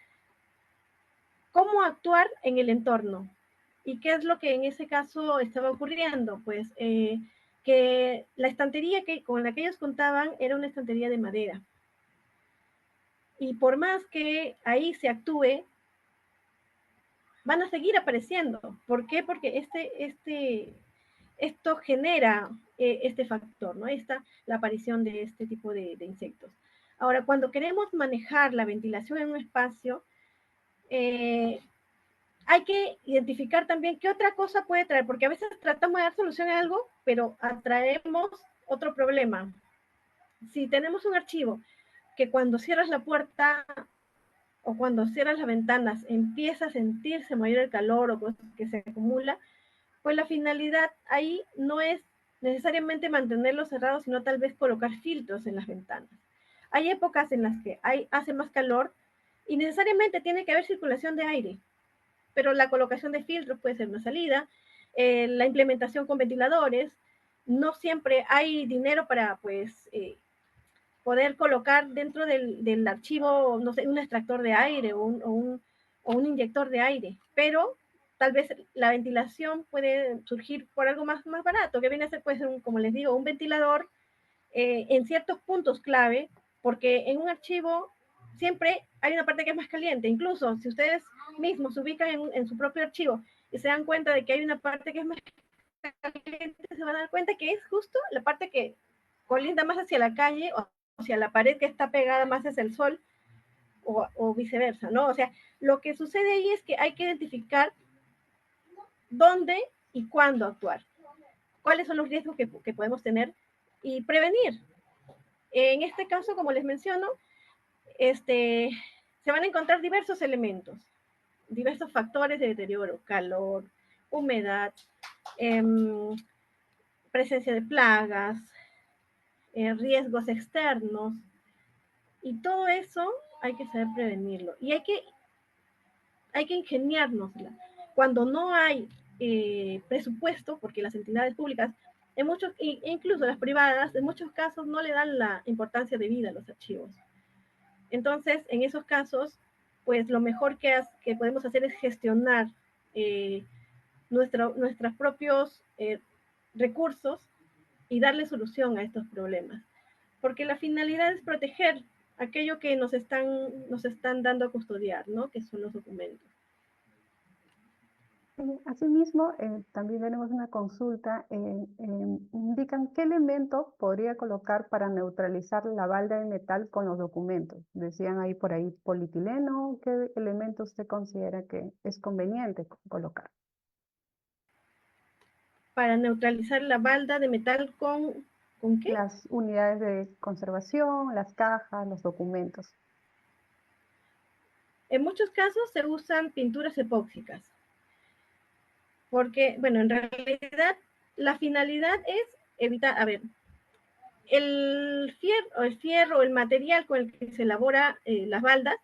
cómo actuar en el entorno. ¿Y qué es lo que en ese caso estaba ocurriendo? Pues que la estantería con la que ellos contaban era una estantería de madera. Y por más que ahí se actúe, van a seguir apareciendo. ¿Por qué? Porque esto genera este factor, ¿no? La aparición de este tipo de insectos. Ahora, cuando queremos manejar la ventilación en un espacio, hay que identificar también qué otra cosa puede traer, porque a veces tratamos de dar solución a algo, pero atraemos otro problema. Si tenemos un archivo que cuando cierras la puerta o cuando cierras las ventanas empieza a sentirse mayor el calor o que se acumula, pues la finalidad ahí no es necesariamente mantenerlos cerrados, sino tal vez colocar filtros en las ventanas. Hay épocas en las que hace más calor y necesariamente tiene que haber circulación de aire, pero la colocación de filtros puede ser una salida, la implementación con ventiladores, no siempre hay dinero para pues poder colocar dentro del archivo, no sé, un extractor de aire o un inyector de aire, pero tal vez la ventilación puede surgir por algo más barato, que viene a ser, puede ser, como les digo, un ventilador en ciertos puntos clave, porque en un archivo siempre hay una parte que es más caliente. Incluso si ustedes mismos se ubican en su propio archivo y se dan cuenta de que hay una parte que es más caliente, se van a dar cuenta que es justo la parte que colinda más hacia la calle o hacia la pared que está pegada más hacia el sol o viceversa, ¿no? O sea, lo que sucede ahí es que hay que identificar dónde y cuándo actuar, cuáles son los riesgos que podemos tener y prevenir. En este caso, como les menciono, se van a encontrar diversos elementos, diversos factores de deterioro, calor, humedad, presencia de plagas, riesgos externos, y todo eso hay que saber prevenirlo. Y hay que ingeniárnosla. Cuando no hay presupuesto, porque las entidades públicas, incluso las privadas, en muchos casos no le dan la importancia debida a los archivos. Entonces, en esos casos, pues lo mejor que podemos hacer es gestionar nuestros propios recursos y darle solución a estos problemas. Porque la finalidad es proteger aquello que nos están dando a custodiar, ¿no? Que son los documentos. Asimismo, también tenemos una consulta. Indican qué elementos podría colocar para neutralizar la balda de metal con los documentos. Decían ahí por ahí polietileno. ¿Qué elementos usted considera que es conveniente colocar? Para neutralizar la balda de metal ¿con qué? Las unidades de conservación, las cajas, los documentos. En muchos casos se usan pinturas epóxicas, porque, bueno, en realidad la finalidad es evitar, a ver, el fierro, el material con el que se elabora las baldas,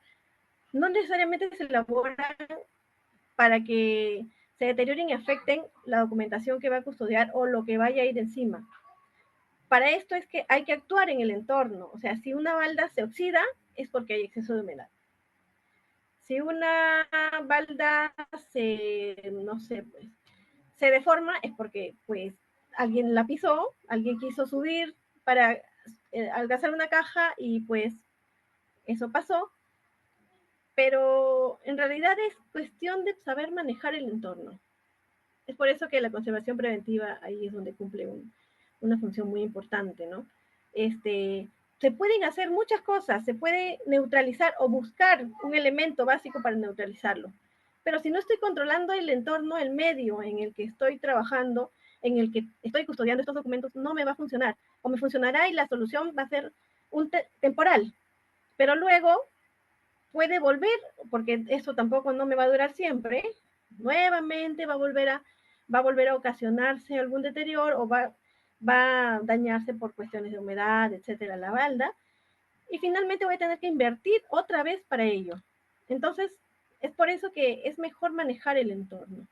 no necesariamente se elaboran para que se deterioren y afecten la documentación que va a custodiar o lo que vaya a ir encima. Para esto es que hay que actuar en el entorno. O sea, si una balda se oxida, es porque hay exceso de humedad. Si una balda no sé, pues, se deforma, es porque pues alguien la pisó, alguien quiso subir para alcanzar una caja y pues eso pasó. Pero en realidad es cuestión de saber manejar el entorno. Es por eso que la conservación preventiva ahí es donde cumple una función muy importante, ¿no? Se pueden hacer muchas cosas, se puede neutralizar o buscar un elemento básico para neutralizarlo. Pero si no estoy controlando el entorno, el medio en el que estoy trabajando, en el que estoy custodiando estos documentos, no me va a funcionar. O me funcionará y la solución va a ser temporal. Pero luego puede volver, porque esto tampoco no me va a durar siempre, nuevamente va a volver a ocasionarse algún deterioro o va a dañarse por cuestiones de humedad, etcétera, la balda, y finalmente voy a tener que invertir otra vez para ello. Entonces, es por eso que es mejor manejar el entorno.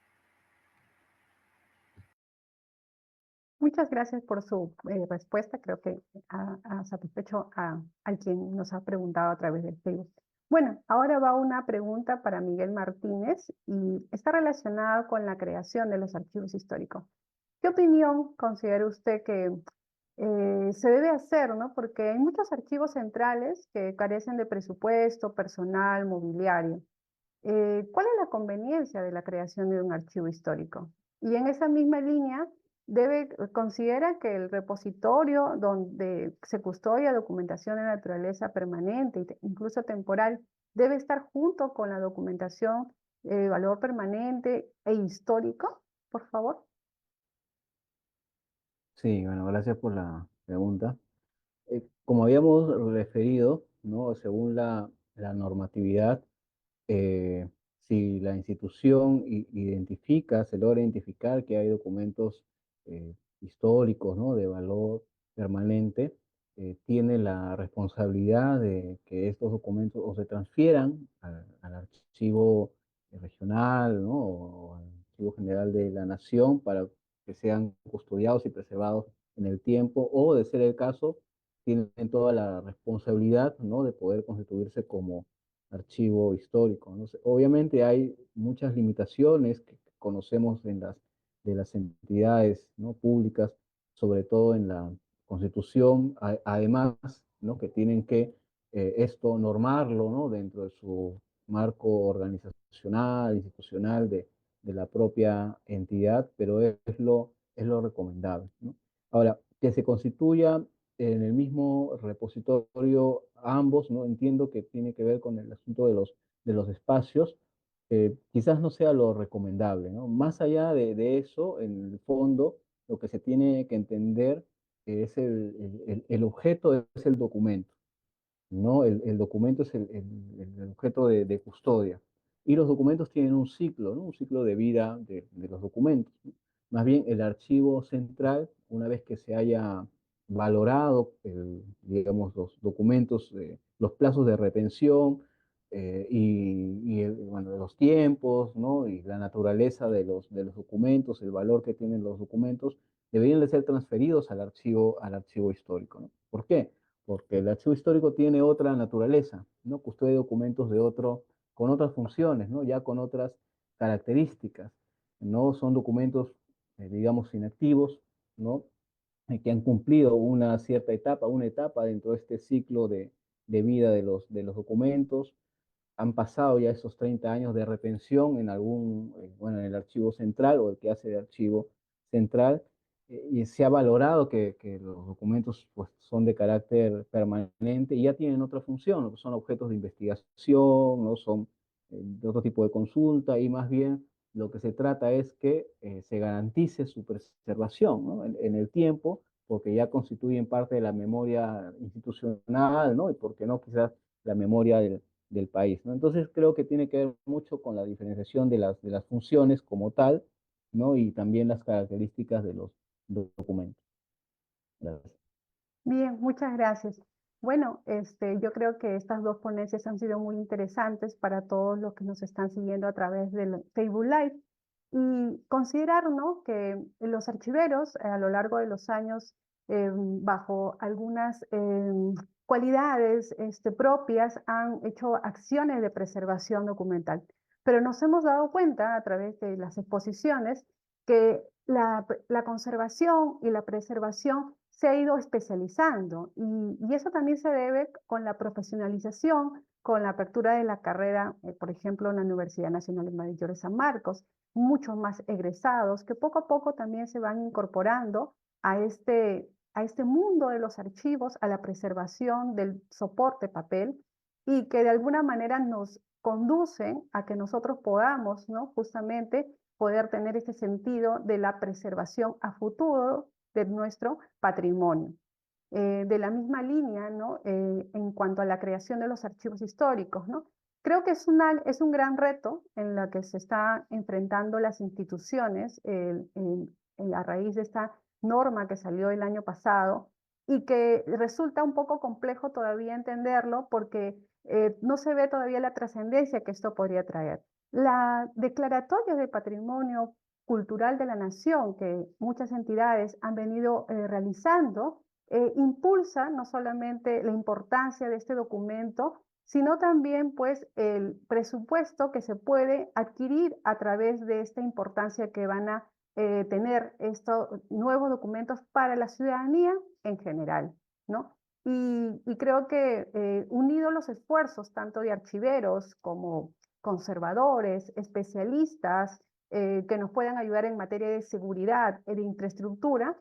Muchas gracias por su respuesta. Creo que ha satisfecho a quien nos ha preguntado a través del Facebook. Bueno, ahora va una pregunta para Miguel Martínez y está relacionada con la creación de los archivos históricos. ¿Qué opinión considera usted que se debe hacer, ¿no? Porque hay muchos archivos centrales que carecen de presupuesto, personal, mobiliario. ¿Cuál es la conveniencia de la creación de un archivo histórico? Y en esa misma línea, considera que el repositorio donde se custodia documentación de naturaleza permanente, incluso temporal, debe estar junto con la documentación de valor permanente e histórico, por favor. Sí, bueno, gracias por la pregunta. Como habíamos referido, ¿no? Según la normatividad, eh, si la institución identifica, se logra identificar que hay documentos históricos, ¿no? De valor permanente, tiene la responsabilidad de que estos documentos o se transfieran al archivo regional, ¿no? O al archivo general de la nación para que sean custodiados y preservados en el tiempo, o de ser el caso, tienen toda la responsabilidad, ¿no? De poder constituirse como archivo histórico, ¿no? Obviamente hay muchas limitaciones que conocemos de las entidades, ¿no? Públicas, sobre todo en la Constitución, además, ¿no? Que tienen que esto normarlo, ¿no? Dentro de su marco organizacional, institucional de la propia entidad, pero es lo recomendable, ¿no? Ahora, que se constituya en el mismo repositorio ambos, ¿no? Entiendo que tiene que ver con el asunto de los espacios, quizás no sea lo recomendable, ¿no? Más allá de eso, en el fondo, lo que se tiene que entender es el objeto, es el documento. ¿No? El documento es el objeto de custodia. Y los documentos tienen un ciclo, ¿no? Un ciclo de vida de los documentos, ¿no? Más bien, el archivo central, una vez que se haya valorado, digamos, los documentos, los plazos de retención bueno, los tiempos, ¿no? Y la naturaleza de los documentos, el valor que tienen los documentos, deberían de ser transferidos al archivo histórico, ¿no? ¿Por qué? Porque el archivo histórico tiene otra naturaleza, ¿no? Custodia documentos con otras funciones, ¿no? Ya con otras características. No son documentos, digamos, inactivos, ¿no? Que han cumplido una cierta etapa, una etapa dentro de este ciclo de vida de los documentos, han pasado ya esos 30 años de retención en bueno, en el archivo central o el que hace de archivo central, y se ha valorado que los documentos pues, son de carácter permanente y ya tienen otra función, son objetos de investigación, no son de otro tipo de consulta, y más bien lo que se trata es que se garantice su preservación, ¿no? En el tiempo, porque ya constituyen parte de la memoria institucional, ¿no? Y porque no quizás la memoria del país, ¿no? Entonces creo que tiene que ver mucho con la diferenciación de las funciones como tal, ¿no? Y también las características de los documentos. Gracias. Bien, muchas gracias. Bueno, yo creo que estas dos ponencias han sido muy interesantes para todos los que nos están siguiendo a través del Facebook Live y considerar, ¿no? Que los archiveros a lo largo de los años, bajo algunas cualidades propias, han hecho acciones de preservación documental. Pero nos hemos dado cuenta a través de las exposiciones que la conservación y la preservación se ha ido especializando y eso también se debe con la profesionalización, con la apertura de la carrera, por ejemplo, en la Universidad Nacional de Mayor de San Marcos, muchos más egresados que poco a poco también se van incorporando a este mundo de los archivos, a la preservación del soporte papel y que de alguna manera nos conducen a que nosotros podamos, ¿no? Justamente poder tener ese sentido de la preservación a futuro de nuestro patrimonio. De la misma línea, ¿no? En cuanto a la creación de los archivos históricos, ¿no? Creo que es un gran reto en la que se están enfrentando las instituciones a raíz de esta norma que salió el año pasado y que resulta un poco complejo todavía entenderlo porque no se ve todavía la trascendencia que esto podría traer. La declaratoria de patrimonio cultural de la nación que muchas entidades han venido realizando impulsa no solamente la importancia de este documento, sino también pues el presupuesto que se puede adquirir a través de esta importancia que van a tener estos nuevos documentos para la ciudadanía en general, ¿no? Y creo que unidos los esfuerzos tanto de archiveros como conservadores, especialistas, que nos puedan ayudar en materia de seguridad y de infraestructura,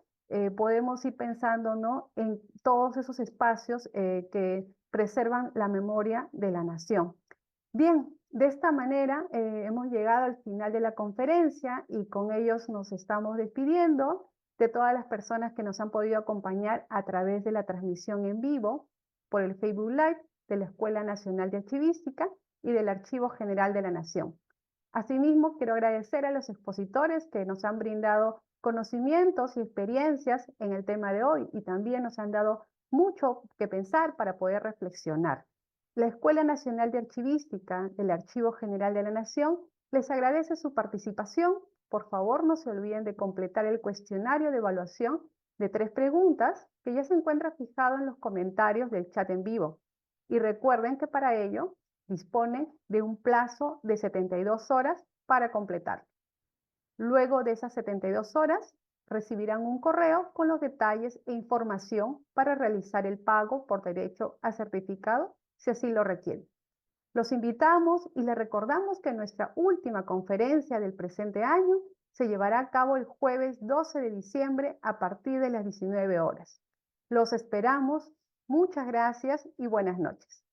podemos ir pensando, ¿no?, en todos esos espacios que preservan la memoria de la nación. Bien, de esta manera hemos llegado al final de la conferencia y con ellos nos estamos despidiendo de todas las personas que nos han podido acompañar a través de la transmisión en vivo por el Facebook Live de la Escuela Nacional de Archivística y del Archivo General de la Nación. Asimismo, quiero agradecer a los expositores que nos han brindado conocimientos y experiencias en el tema de hoy y también nos han dado mucho que pensar para poder reflexionar. La Escuela Nacional de Archivística del Archivo General de la Nación les agradece su participación. Por favor, no se olviden de completar el cuestionario de evaluación de 3 preguntas que ya se encuentra fijado en los comentarios del chat en vivo. Y recuerden que para ello dispone de un plazo de 72 horas para completar. Luego de esas 72 horas, recibirán un correo con los detalles e información para realizar el pago por derecho a certificado, si así lo requieren. Los invitamos y les recordamos que nuestra última conferencia del presente año se llevará a cabo el jueves 12 de diciembre a partir de las 19 horas. Los esperamos. Muchas gracias y buenas noches.